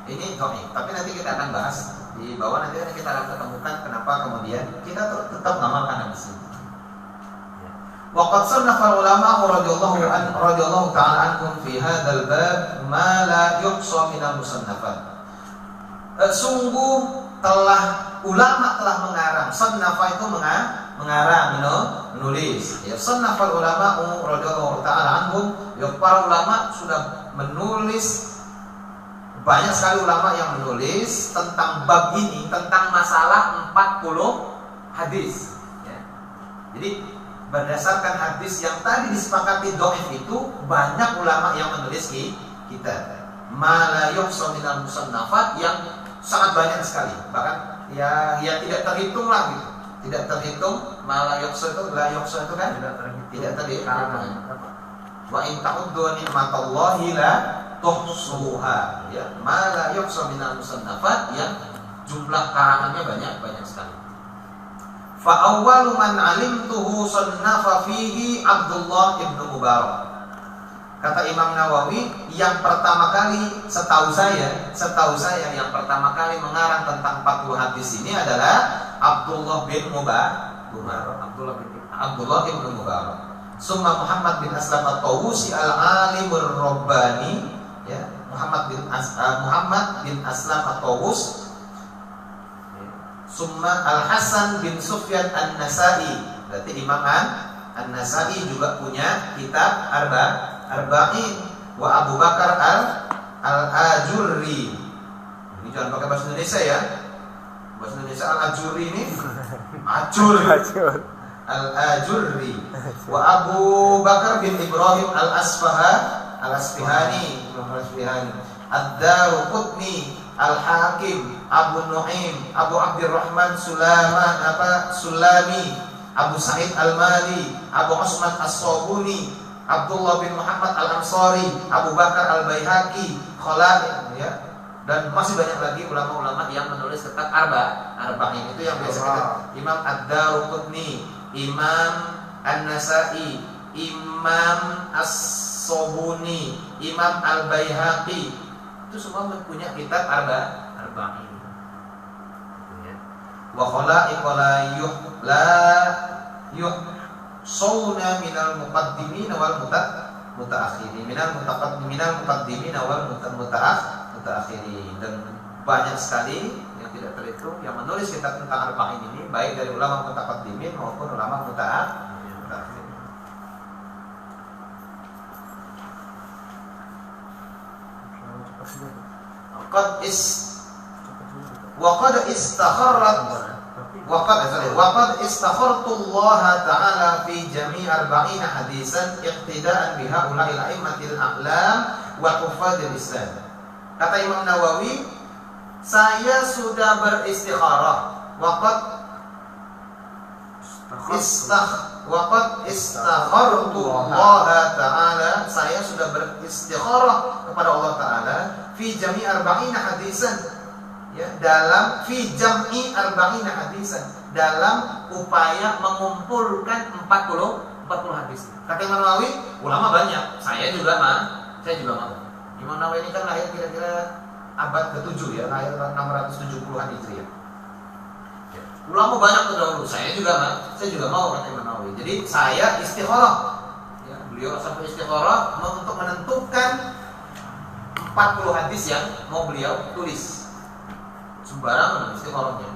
Ini dhaif, tapi nanti kita akan bahas Di bawah nanti kita akan ketemukan kenapa kemudian kita tetap mengamalkan hadis ini. Waqad sannafa ulama radhiyallahu ta'ala anhum fi hadzal bab ma la yuhsa min al-musannafat. Sungguh ulama telah mengarang. Sannafa itu mengarang, menulis. Ya, sannafa ulama radhiyallahu ta'ala anhum, ya, para ulama sudah menulis. Banyak sekali ulama yang menulis tentang bab ini, tentang masalah 40 hadis. Ya. Jadi berdasarkan hadis yang tadi disepakati dhaif itu, banyak ulama yang menulis kita. Ma la yuhsa minal musannafat, yang sangat banyak sekali. Bahkan ya tidak terhitung lah gitu. Tidak terhitung. Ma la yuhsa itu kan tidak terhitung. Wa in ta'uddu ni'matallahi la tuhsuha, ya, ma la yuhsa minal musannafat, yang jumlah karangannya banyak sekali. Fa awwalu man alimtuhu sannafa fihi Abdullah ibn Mubarak. Kata Imam Nawawi, yang pertama kali setahu saya yang pertama kali mengarang tentang 40 hadis ini adalah Abdullah bin Mubarak. Abdullah ibn Mubarak. Summa Muhammad bin Aslam at-Tawusi al-alimur rabbani, ya, Muhammad bin Aslam at-Tawus. Summa Al-Hasan bin Sufyan An-Nasai. Berarti Imam An-Nasai juga punya kitab Arba'in. Wa Abu Bakar Al-Ajurri. Ini jangan pakai bahasa Indonesia ya. Bahasa Indonesia Al-Ajurri ini Al-Ajurri. Wa Abu Bakar bin Ibrahim Al-Asfihani. Ad-Daruqutni, Al-Hakim, Abu Nu'aim, Abu Abdurrahman Sulami, Abu Sa'id Al-Mali, Abu Usman As-Sabuni, Abdullah bin Muhammad Al-Ansari, Abu Bakar Al-Baihaqi, Khalid, ya. Dan masih banyak lagi ulama-ulama yang menulis kitab Arba'in. Itu yang biasa kita, Imam Ad-Daruqutni, Imam An-Nasai, Imam As-Sabuni, Imam Al-Baihaqi. Itu semua mempunyai kitab Arba'in. Wa khalaiqa la yuhsawna minal muqaddimin wal mutaakhirin, minal muqaddimin wal mutaakhirin. Dan banyak sekali yang tidak terhitung yang menulis kitab tentang Arba'in ini, baik dari ulama mutaqaddimin maupun ulama mutaakhirin. Waqad istakhartu Allah Ta'ala fi jami' 40 hadisan iqtida'an biha ula'il a'immatil a'lam wa huffadil Islam. Kata Imam Nawawi, saya sudah beristikharah. Waqad istakhartu Allah Ta'ala, saya sudah beristikharah kepada Allah Ta'ala fi jami' 40 hadisan, ya, dalam fi jam'i 40 hadisan, dalam upaya mengumpulkan 40 hadis. Kata Imam Nawawi, ulama banyak, saya juga mau. Imam Nawawi ini kan lahir kira-kira abad ke-7 ya, lahir 670-an Hijriah. Ya. Ulama banyak terdahulu, saya juga mau kata Imam Nawawi. Jadi saya istikharah. Ya, beliau sampai istikharah untuk menentukan 40 hadis yang mau beliau tulis. Sembarangan istikharahnya.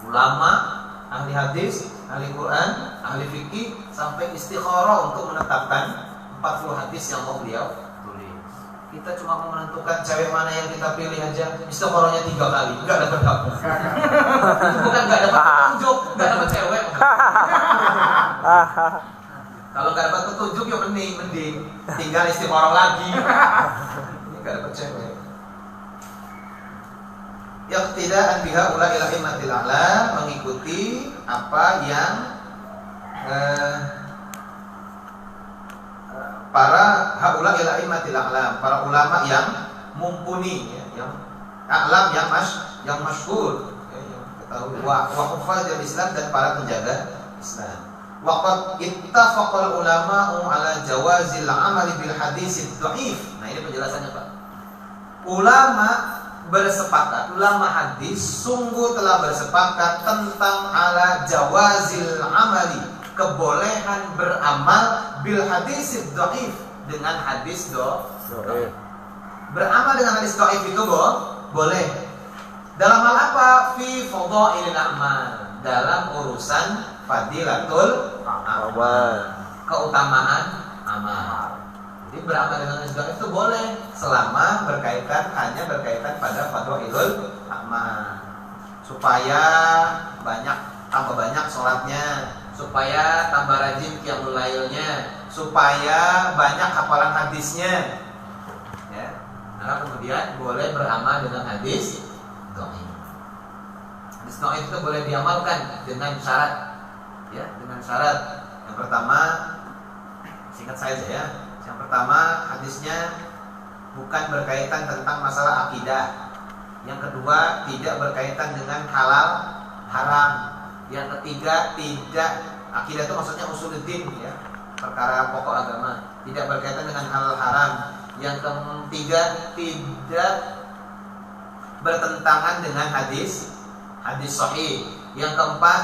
Ulama, ahli hadis, ahli Quran, ahli fikih, sampai istikharah untuk menetapkan 40 hadis yang mau beliau tulis. Kita cuma mau menentukan cewek mana yang kita pilih aja, istikharahnya 3 kali, enggak dapat apa. Itu bukan enggak dapat petunjuk, enggak dapat cewek. Kalau enggak dapat petunjuk ya mending tinggal istikharah lagi. Enggak dapat cewek. Iqtida'an biha ula'il a'immatil a'lam, mengikuti apa yang para haula'il a'immatil a'lam, para ulama yang mumpuni, ya, yang a'lam, yang masyhur, ya, yang ketahui, wa huffazil Islam, dan para penjaga Islam. Waqad ittafaqal ulama'u ala jawazil amali bil hadis dhaif. Nah, ini penjelasannya, Pak. Ulama bersepakat, ulama hadis sungguh telah bersepakat tentang ala jawazil amali, kebolehan beramal bil hadis dhaif, dengan hadis dhaif. Beramal dengan hadis dhaif itu boleh. Dalam hal apa? Fi fadhailil a'mal, dalam urusan fadilatul amal, keutamaan amal. Jadi beramal dengan hadis dhaif itu boleh selama hanya berkaitan pada fadhailul amal. Supaya tambah banyak sholatnya, supaya tambah rajin qiyamul lailnya, supaya banyak hafalan hadisnya. Ya. Nah, kemudian boleh beramal dengan hadis dhaif. Hadis dhaif itu boleh diamalkan dengan syarat. Ya, dengan syarat. Yang pertama, singkat saja ya. Yang pertama, hadisnya bukan berkaitan tentang masalah akidah. Yang kedua, tidak berkaitan dengan halal haram. Yang ketiga, tidak, akidah itu maksudnya usuluddin ya, perkara pokok agama, tidak berkaitan dengan halal haram. Yang ketiga, tidak bertentangan dengan hadis sahih. Yang keempat,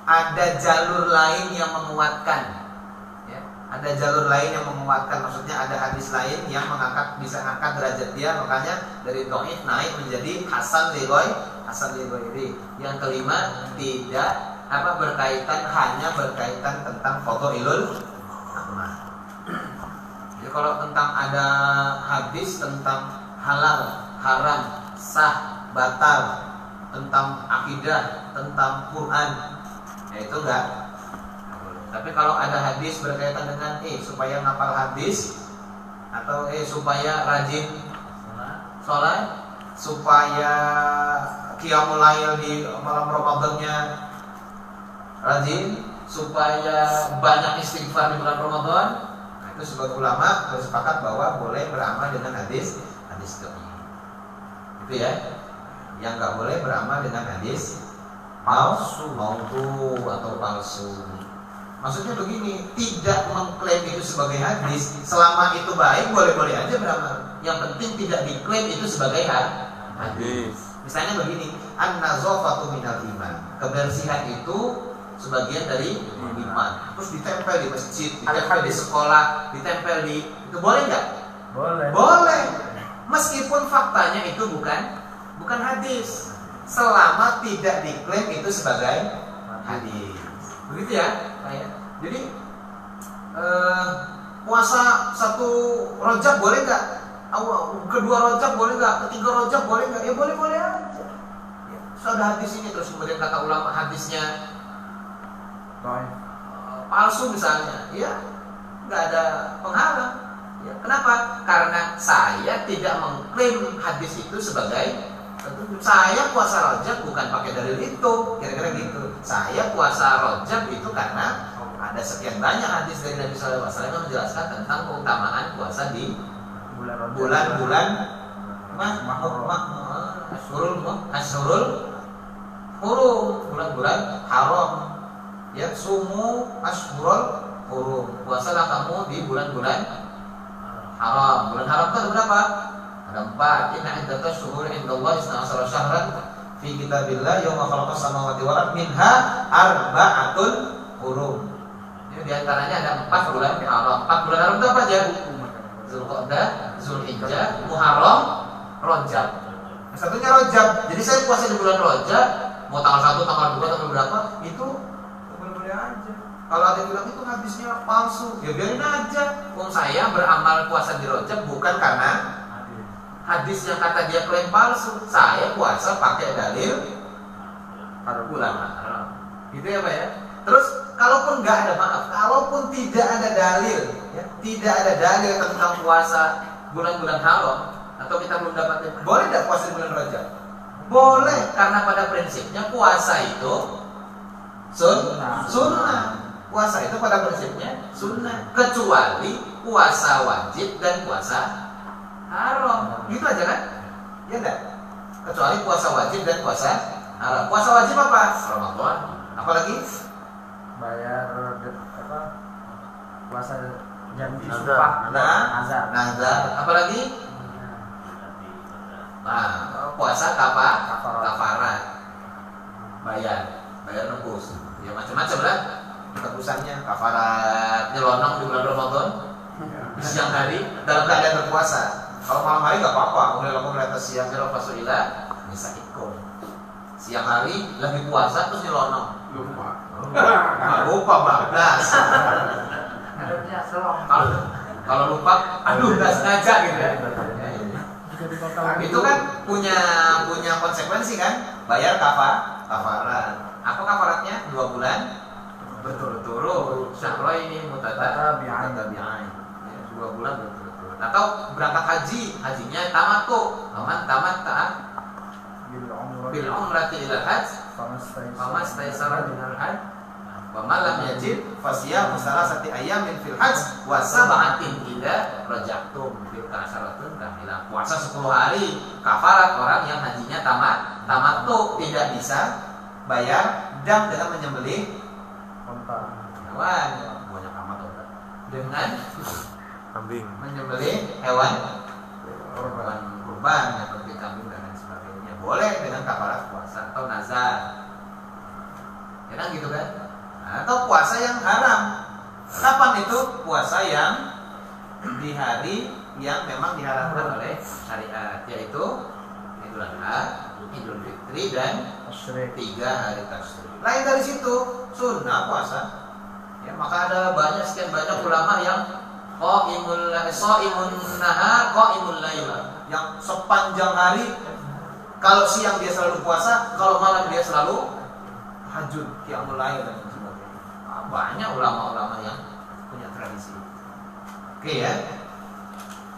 ada jalur lain yang menguatkan. Ada jalur lain yang menguatkan, maksudnya ada hadis lain yang bisa angkat derajat dia, makanya dari dhaif naik menjadi hasan li ghairi. Yang kelima, tidak hanya berkaitan tentang fadhailul amal. Jadi kalau tentang ada hadis tentang halal, haram, sah, batal, tentang akidah, tentang Quran, ya itu enggak. Tapi kalau ada hadis berkaitan dengan supaya ngapal hadis, atau supaya rajin sholat, supaya qiyamul lail di malam Ramadannya rajin, supaya banyak istighfar di bulan Ramadan, nah, itu sebagai ulama bersepakat bahwa boleh beramal dengan hadis dhaif. Itu ya. Yang nggak boleh beramal dengan hadis palsu, maudhu atau palsu. Maksudnya begini, tidak mengklaim itu sebagai hadis, selama itu baik boleh-boleh aja beramal. Yang penting tidak diklaim itu sebagai hadis. Misalnya begini, an-nazafatu minal iman, kebersihan itu sebagian dari iman. Terus ditempel di masjid, ditempel di sekolah, ditempel di, itu boleh nggak? Boleh. Meskipun faktanya itu bukan hadis, selama tidak diklaim itu sebagai hadis. Begitu ya. Jadi puasa 1 Rajab boleh nggak? Kedua Rajab boleh nggak? Ketiga Rajab boleh nggak? Ya boleh-boleh aja. Ya, sudah hadis ini, terus kemudian kata ulama hadisnya palsu misalnya, ya nggak ada penghalang. Ya, kenapa? Karena saya tidak mengklaim hadis itu sebagai, saya puasa Rajab bukan pakai dalil itu, kira-kira gitu. Saya puasa Rajab itu karena ada sekian banyak hadis dari Nabi SAW yang menjelaskan tentang keutamaan puasa di bulan-bulan Ashurul Hurum, bulan-bulan haram. Ya, sumu Ashurul Hurum, puasalah kamu di bulan-bulan haram. Bulan haram itu ada berapa? Ada 4. Inna iddatash shuhuri indallahi 12 syahran fi kitabillah yauma khalaqas samawati wal ardh minha arba'atul hurum. Ini diantaranya ada 4 bulan haram. 4 bulan haram itu apa aja? Zulqa'dah, Zulhijjah, Muharram, Rajab. Yang satunya Rajab. Jadi saya puasa di bulan Rajab, mau tanggal 1, tanggal 2, tanggal berapa, itu boleh-boleh aja. Kalau ada yang bilang itu hadisnya palsu, ya biarin aja. Saya beramal puasa di Rajab bukan karena hadis yang kata dia klaim palsu. Saya puasa pakai dalil bulan haram. Gitu ya Pak ya. Terus kalaupun kalaupun tidak ada dalil, ya, tidak ada dalil tentang puasa bulan-bulan haram, atau kita belum dapat, boleh tidak puasa di bulan Rajab? Boleh, karena pada prinsipnya puasa itu sunnah. Puasa itu pada prinsipnya sunnah, kecuali puasa wajib dan puasa haram. Gitu aja kan? Ya enggak? Kecuali puasa wajib dan puasa haram. Puasa wajib apa? Ramadan. Apalagi? Bayar puasa janji sumpah, nazar. Apalagi? Nah, puasa kafarat. Bayar nebus. Ya macam-macam lah. Tebusannya kafarat nyelonong di bulan Ramadan di siang hari dalam keadaan berpuasa. Kalau malam hari nggak apa-apa. Mulai lakukan di atas siang kira fasuila bisa ikut. Siang hari lagi puasa terus nyelonong. Lupa bablas. Adanya selong. Kalau lupa, aduh nggak sengaja gitu ya. Itu kan punya konsekuensi kan? Bayar kafarat. Apa kafaratnya? 2 bulan berturut-turut. Syahra ini mutatabi'ain. 2 bulan berturut-turut. Atau berangkat hajinya tamattu. Aman tamatta bil umrati ila hajj. Famastaysara minal hajj. Wa man lam yajid fasiyamu salasati ayyamin fil hajj wa sab'atin idza raja'tum bil kasratun kamilah. Puasa 10 hari kafarat orang yang hajinya tamattu, tidak bisa bayar dam dengan menyembelih hewan. Banyak amat dengan Kambing. menyembelih hewan kurban seperti kambing dan lain sebagainya. Boleh dengan kafarat puasa atau nazar. Ya kan gitu kan? Atau puasa yang haram. Kapan itu? Puasa yang di hari yang memang diharamkan oleh syariat, yaitu Idul Adha, Idul Fitri dan 3 hari tasyrik. Lain dari situ sunnah puasa. Ya, maka ada sekian banyak ulama yang shaimun nahar qaimul lail, yang sepanjang hari kalau siang dia selalu puasa, kalau malam dia selalu tahajud, qiyamul lail dan sebagainya. Banyak ulama-ulama yang punya tradisi. Oke ya.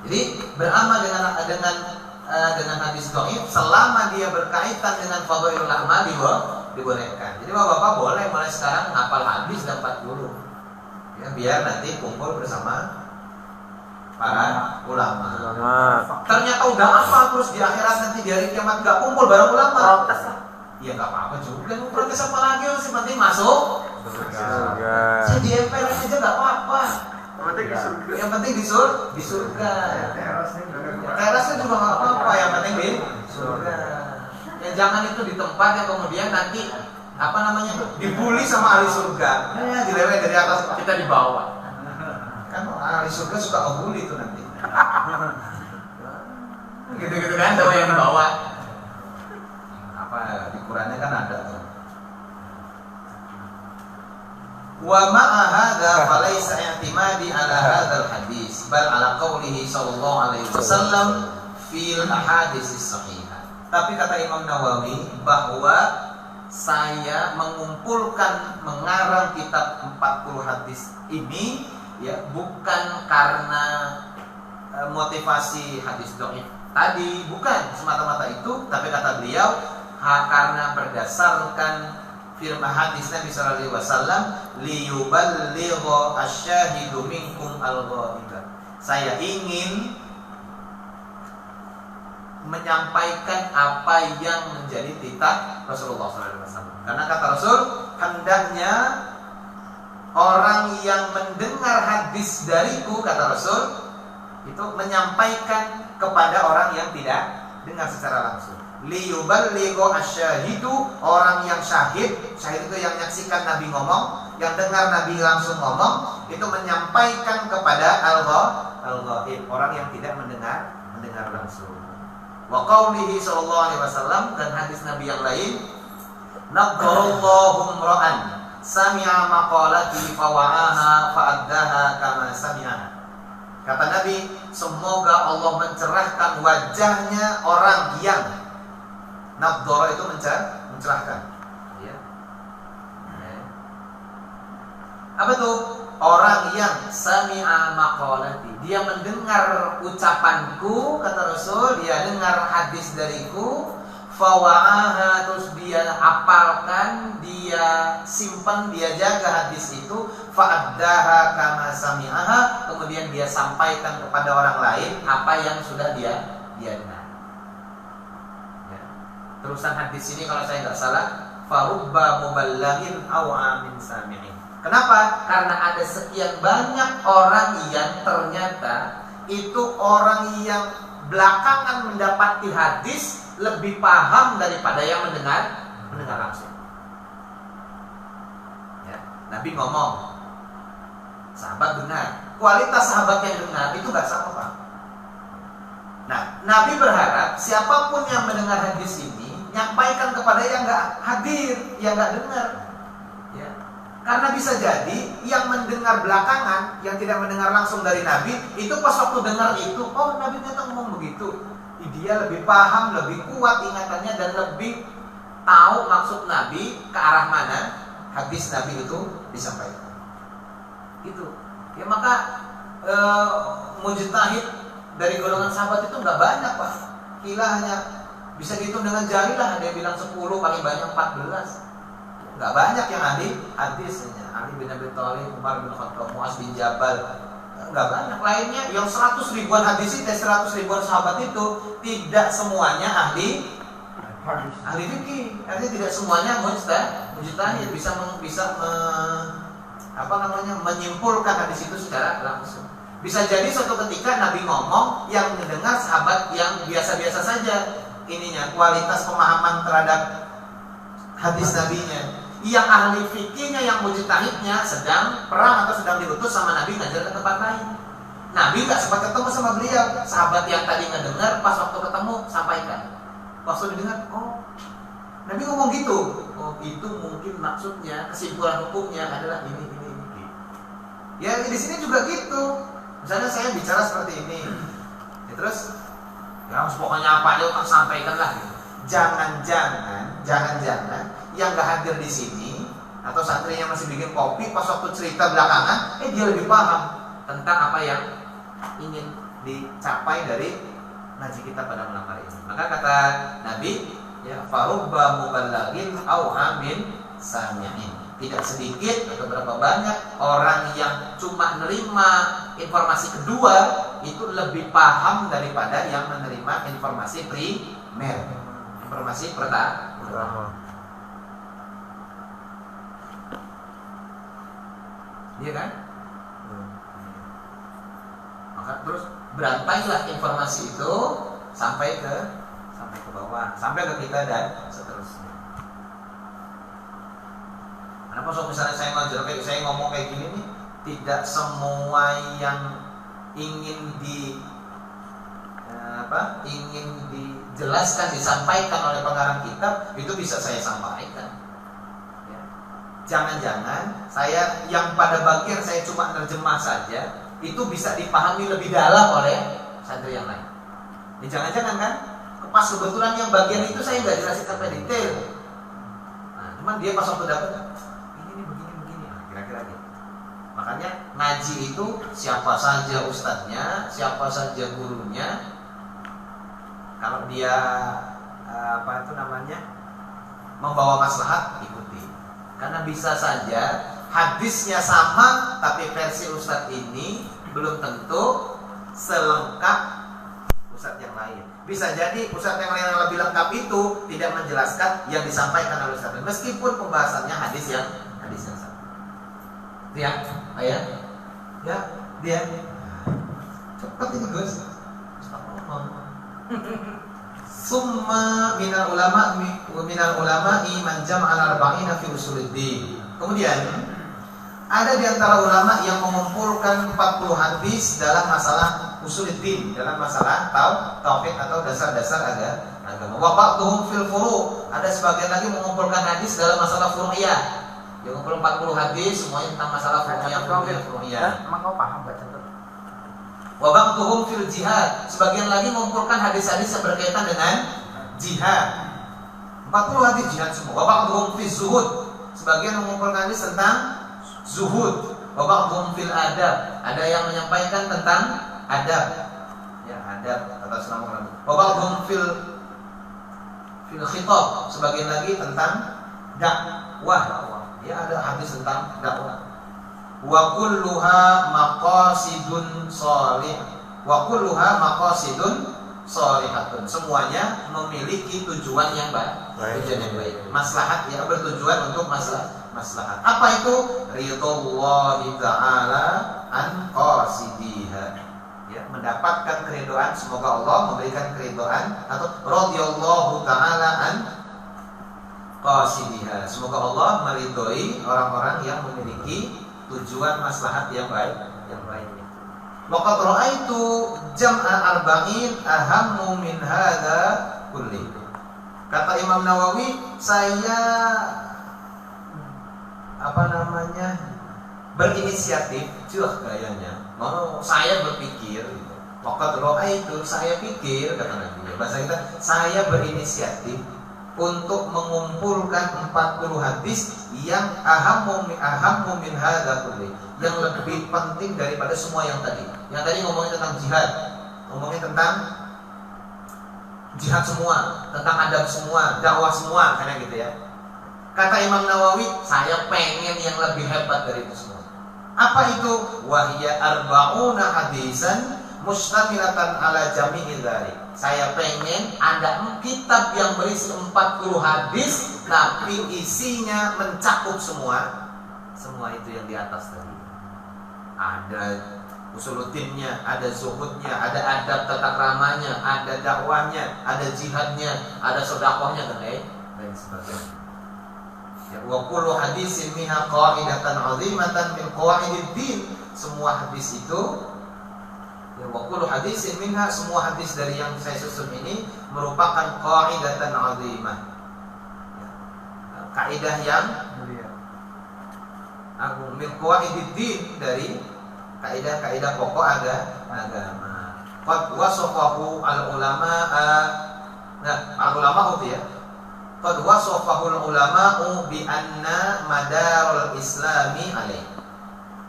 Jadi beramal dengan hadis dhaif selama dia berkaitan dengan fadhailul amal dibolehkan. Jadi bapak-bapak boleh mulai sekarang hafal hadis dan 40. Ya, biar nanti kumpul bersama para ulama. Ternyata udah hafal terus di akhirat nanti di hari kiamat gak kumpul bareng ulama. Protes lah. Ya gak apa-apa juga. Protes apa lagi? Yang penting masuk. Saya di MPR aja gak apa-apa. Yang penting di surga. Terasnya juga gak apa-apa. Yang penting di surga. Ya jangan itu di tempat yang kemudian nanti dibully sama ahli surga. Ya dilewet dari atas, kita di bawah. Kan ahli surga suka ngebully itu nanti. Gitu-gitu kan sama yang di bawah. Apa di Qurannya kan ada tuh. Wa ma'a hadza falaysa i'timadi ala hadzal hadis bal ala qaulihi sallallahu alaihi wasallam fil ahadits sahihah. Tapi kata Imam Nawawi bahwa saya mengarang kitab 40 hadis ini ya bukan karena motivasi hadis dhaif tadi, bukan semata-mata itu, tapi kata beliau karena berdasarkan firman hadis Nabi sallallahu alaihi wasallam liyuballigha asyahidu minkum al-ghaiba. Saya ingin menyampaikan apa yang menjadi titah Rasulullah SAW. Karena kata Rasul, hendaknya orang yang mendengar hadis dariku, kata Rasul, itu menyampaikan kepada orang yang tidak dengar secara langsung. Liyuballighu asyahidu, orang yang syahid itu yang menyaksikan Nabi ngomong, yang dengar Nabi langsung ngomong, itu menyampaikan kepada al-ghaib, orang yang tidak mendengar langsung. Wa qaulihi sallallahu alaihi wasallam, dan hadis Nabi yang lain, nadzarallahu imra'an sami'a maqalati fawa'aha fa'addaha kama sami'aha. Kata Nabi, semoga Allah mencerahkan wajahnya orang yang nadzara itu mencerahkan. Ya. Apa tuh? Orang yang sami'a maqalati, dia mendengar ucapanku, kata Rasul, dia dengar hadis dariku, fawa'aha, terus dia hafalkan, dia simpan, dia jaga hadis itu, fa'addaha kama sami'aha, kemudian dia sampaikan kepada orang lain apa yang sudah dia dengar. Ya. Terusan hadis ini kalau saya nggak salah, farubba muballaghin aw amin sami'in. Kenapa? Karena ada sekian banyak orang yang ternyata itu orang yang belakangan mendapati hadis lebih paham daripada yang mendengar langsung. Ya, Nabi ngomong, sahabat dengar. Kualitas sahabat yang dengar itu gak sama, Pak. Nah, Nabi berharap siapapun yang mendengar hadis ini nyampaikan kepada yang gak hadir, yang gak dengar. Ya. Karena bisa jadi yang mendengar belakangan, yang tidak mendengar langsung dari Nabi, itu pas waktu dengar itu, oh Nabi ternyata ngomong begitu. Dia lebih paham, lebih kuat ingatannya, dan lebih tahu maksud Nabi ke arah mana hadis Nabi itu disampaikan. Gitu. Ya maka mujtahid dari golongan sahabat itu nggak banyak, Pak. Kila hanya bisa dihitung dengan jari lah. Ada yang bilang 10, paling banyak 14. Nggak banyak yang ahli hadisnya. Ali bin Abi Thalib, Umar bin Khattab, Muaz bin Jabal. Nggak banyak. Lainnya yang 100 ribuan hadis itu, 100 ribuan sahabat itu tidak semuanya ahli fikih. Artinya tidak semuanya mujtahid menyimpulkan hadis itu secara langsung. Bisa jadi suatu ketika Nabi ngomong yang mendengar sahabat yang biasa-biasa saja ininya, kualitas pemahaman terhadap hadis Nabinya. Yang ahli fikihnya, yang mujtahidnya sedang perang atau sedang diutus sama Nabi ngajar ke tempat lain. Nabi nggak sempat ketemu sama beliau. Sahabat yang tadi ngedengar pas waktu ketemu sampaikan. Waktu didengar, oh Nabi ngomong gitu. Oh itu mungkin maksudnya, kesimpulan hukumnya adalah ini. Ya di sini juga gitu. Misalnya saya bicara seperti ini, ya, terus ya pokoknya apa aja sampaikan lah. Gitu. Jangan-jangan yang nggak hadir di sini atau santrinya masih bikin kopi, pas waktu cerita belakangan, dia lebih paham tentang apa yang ingin dicapai dari ngaji kita pada malam hari ini. Maka kata Nabi, ya farubba muballaghin au amin sami'in. Tidak sedikit atau berapa banyak orang yang cuma menerima informasi kedua itu lebih paham daripada yang menerima informasi primer, informasi pertama. Iya kan? Maka terus berantailah informasi itu sampai ke bawah, sampai ke kita dan seterusnya. Kenapa so misalnya saya ngomong kayak gini nih, tidak semua yang ingin dijelaskan, disampaikan oleh pengarang kitab itu bisa saya sampaikan. Ya. Jangan-jangan saya yang pada bagian saya cuma nerjemah saja, itu bisa dipahami lebih dalam oleh santri yang lain. Ya, jangan-jangan kan, pas kebetulan yang bagian itu saya nggak jelasin sampai detail. Nah, cuman dia pas waktu dapat ini begini, kira-kira gitu. Makanya ngaji itu siapa saja ustadznya, siapa saja gurunya, kalau dia membawa maslahat, ikuti. Karena bisa saja hadisnya sama, tapi versi ustadz ini belum tentu selengkap ustadz yang lain. Bisa jadi ustadz yang lain yang lebih lengkap itu tidak menjelaskan yang disampaikan oleh ustadz, meskipun pembahasannya hadis yang sama. Dia, ayah, ya, dia cepat ini Gus. Summa minal ulama'i man jama'al arba'ina fi usuluddin. Kemudian ada di antara ulama yang mengumpulkan 40 hadis dalam masalah usuluddin, dalam masalah tauhid atau dasar-dasar agama. Wa ba'dhum fil furu', ada sebagian lagi mengumpulkan hadis dalam masalah furu'iyah. Dia mengumpul 40 hadis semuanya tentang masalah furu'iyah. Emang kau paham baca tuh? Wa ba'dhum fil jihad, sebagian lagi mengumpulkan hadis-hadis yang berkaitan dengan jihad. 40 hadis jihad semua. Wa ba'dhum fil zuhud, sebagian mengumpulkan hadis tentang zuhud. Wa ba'dhum fil adab, ada yang menyampaikan tentang adab. Ya, adab atas nama Nabi. Wa ba'dhum fil khitab, sebagian lagi tentang dakwah. Ya, ada hadis tentang dakwah. Wa kulluha maqasidun shalihatun. Semuanya memiliki tujuan yang baik. Maslahat, ya, bertujuan untuk maslahat. Apa itu? Ridhallahi ta'ala an qasidiha. ya, mendapatkan keridhaan, semoga Allah memberikan keridhaan, atau radhiyallahu taala an qasidiha, semoga Allah meridhoi orang-orang yang memiliki tujuan maslahat yang baik. Waqad ra'aitu jam'a arba'in ahammu min hadza kulli. Kata Imam Nawawi, saya berinisiatif, gayanya. Saya berpikir, waqad ra'aitu, saya pikir, kata Nabi. Bahasa kita, saya berinisiatif untuk mengumpulkan 40 hadis yang ahammu min hadza kulli, yang lebih penting daripada semua yang tadi. Yang tadi ngomongin tentang jihad, ngomongin tentang jihad semua, tentang adab semua, dakwah semua, karena gitu ya. Kata Imam Nawawi, saya pengen yang lebih hebat dari itu semua. Apa itu? Wahya arba'una hadisan mustamilatan ala jami'il dzalik. Saya pengen ada kitab yang berisi 40 hadis, tapi isinya mencakup semua itu yang di atas tadi. Ada usuluddinnya, ada zuhudnya, ada adab tata kramanya, ada dakwahnya, ada jihadnya, ada sedekahnya, dan lain sebagainya. Ya, wa kullu hadisin minha qa'idatan 'azimatan min qawaidid-din. Semua hadis itu, ya, wa kullu hadisin minha, semua hadis dari yang saya susun ini merupakan qa'idatan 'azimah. Ya, kaidah yang agung, min qawaidid-din, dari kaidah-kaidah pokok agama. Qad wasafahu al-ulama, al-ulama itu ya. Qad wasafahu al-ulama bi anna madarul islami alaih.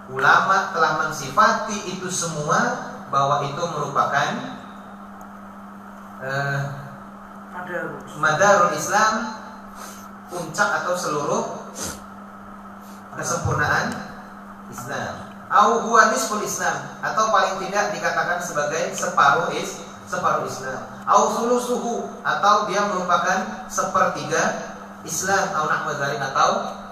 Ulama telah mensifati itu semua bahwa itu merupakan madarul Islam, puncak atau seluruh kesempurnaan Islam. Au huwa nisful Islam, atau paling tidak dikatakan sebagai separuh Islam. Au sulusuhu, atau dia merupakan sepertiga Islam. Au nahwa dzalik, atau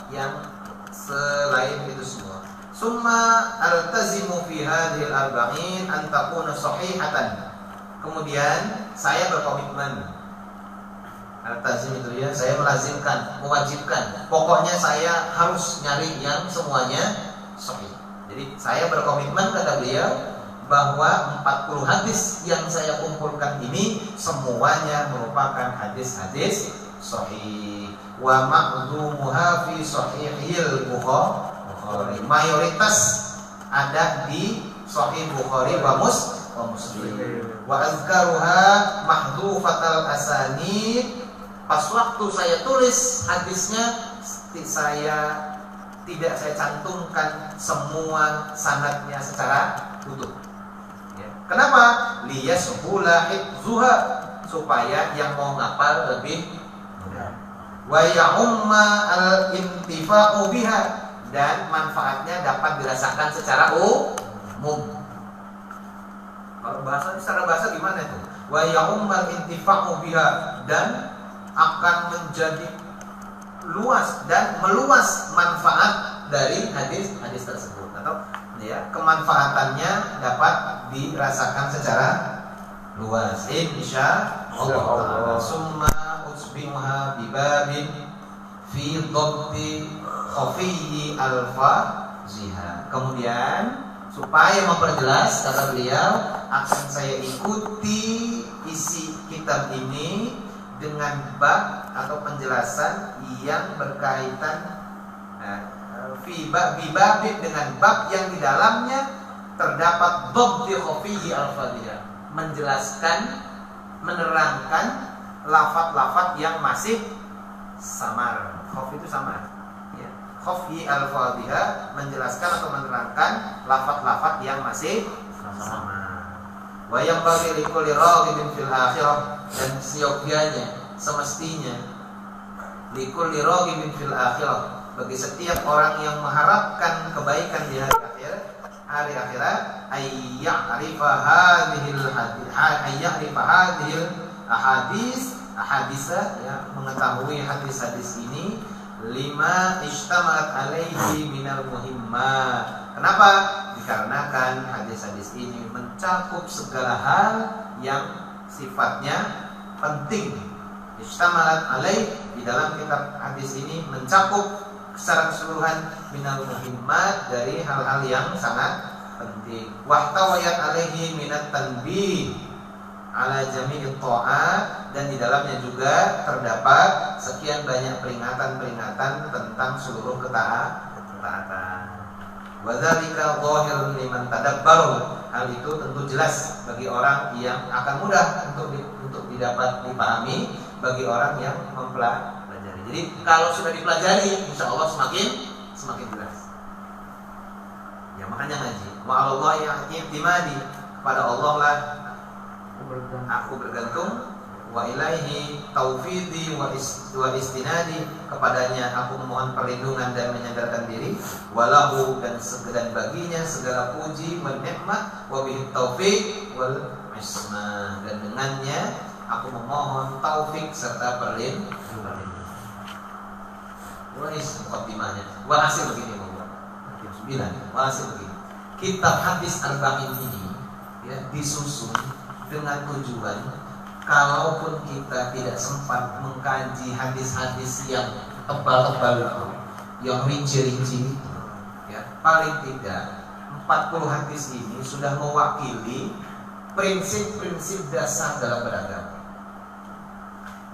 yang selain itu semua. Summa altazimu fi hadhil arba'in an takuna sahihatan. Kemudian saya berkomitmen, altazim itu ya, saya melazimkan, mewajibkan. Pokoknya saya harus nyari yang semuanya sahih. Jadi saya berkomitmen, kata beliau, bahwa 40 hadis yang saya kumpulkan ini semuanya merupakan hadis-hadis sahih. Wa ma'dhumuha fi sahihil Bukhari. Mayoritas ada di Sahih Bukhari wa Muslim. Wa azkaruha mahdhufatal asanid. Pas waktu saya tulis hadisnya, tidak saya cantumkan semua sanadnya secara utuh. Ya. Kenapa? Liyasbula hifzuha, supaya yang mau ngapal lebih mudah. Wa ya'umma al-intifa'u biha, dan manfaatnya dapat dirasakan secara umum. Kalau secara bahasa gimana itu? Wa ya'umma al-intifa'u biha, dan akan menjadi luas dan meluas manfaat dari hadis-hadis tersebut, atau ya, kemanfaatannya dapat dirasakan secara luas, insyaallah. Summa usbiha bibabin fi dhabti khafiyyi al-faziha. Kemudian supaya memperjelas, kata beliau, akan saya ikuti isi kitab ini dengan bab atau penjelasan yang berkaitan bibabin, dengan bab yang di dalamnya terdapat dhabti khafiyyi al-fadhiyah, menjelaskan, menerangkan lafaz-lafaz yang masih samar. Khaf itu samar ya. Khafiyyi al-fadhiyah, menjelaskan atau menerangkan lafaz-lafaz yang masih samar. Wa yanbaghi likulli raghibin fil akhirah, dan seyogyanya, semestinya, likulli raghibin fil akhirah, bagi setiap orang yang mengharapkan kebaikan di hari akhirat, ayya'rifa hadhil ahadisa, ya, mengetahui hadis-hadis ini, lima ishtamalat alaihi minal muhimmat. Kenapa? dikarenakan hadis-hadis ini mencakup segala hal yang sifatnya penting. Istamalat alaih, di dalam kitab hadis ini mencakup secara keseluruhan minal muhimmat, dari hal-hal yang sangat penting. Wahtawayat alaihi minat tanbih ala jami'it ta'at, dan di dalamnya juga terdapat sekian banyak peringatan-peringatan tentang seluruh ketaatan. Wa dzalika dhahirun liman tadabbaru. Hal itu tentu jelas bagi orang yang akan mudah untuk didapat dipahami bagi orang yang mempelajari. Jadi kalau sudah dipelajari, insya Allah semakin jelas. Ya makanya ngaji. Wa 'alallahi i'timadi, kepada Allah lah aku bergantung. Wa ilaihi taufidi wa istinadi, kepadanya aku memohon perlindungan dan menyandarkan diri. Walahu, dan baginya segala puji wal nikmat, wa bihi taufiq wal isma, dan dengannya aku memohon taufik serta perlindungan. Waris muqaddimahnya. Walhasil begini, walhasil begini. Kitab hadis arba'in ini ya disusun dengan tujuan, kalaupun kita tidak sempat mengkaji hadis-hadis yang tebal-tebal itu, yang rinci-rinci itu, ya, paling tidak 40 hadis ini sudah mewakili prinsip-prinsip dasar dalam beragama.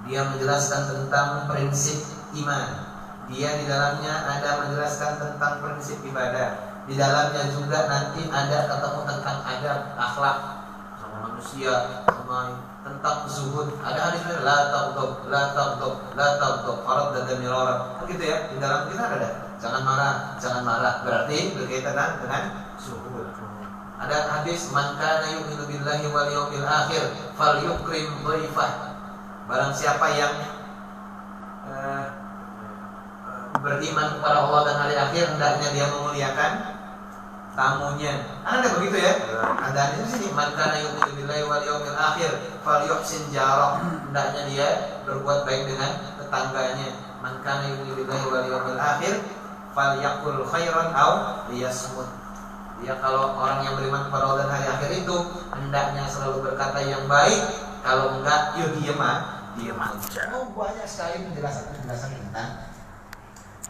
Dia menjelaskan tentang prinsip iman. Dia di dalamnya ada menjelaskan tentang prinsip ibadah. Di dalamnya juga nanti ada ketemu tentang adab, akhlak sama manusia, sama tentang zuhud. Ada hadisnya la taghdab, la taghdab, la taghdab, farad dan mirara. Kan gitu ya. Di dalam kita ada jangan marah. Berarti berkaitan dengan zuhud. Ada hadis man kana yu'minu billahi wal yawmil akhir falyukrim dhaifah. Barang siapa yang beriman kepada Allah dan hari akhir, hendaknya dia memuliakan tamunya. Ada begitu ya? Ada di sini man kana yu'minu billahi wal yawmil akhir falyuhsin jarah, hendaknya dia berbuat baik dengan tetangganya. Man kana yu'minu billahi wal yawmil akhir falyaqul khairan aw liyasmut. Dia kalau orang yang beriman kepada Allah dan hari akhir itu hendaknya selalu berkata yang baik, kalau enggak ya diam aja. Oh, banyak sekali penjelasan tentang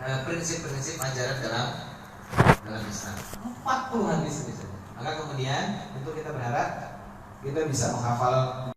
prinsip-prinsip ajaran dalam Islam. 40 hadis ini saja. Maka kemudian tentu kita berharap kita bisa menghafal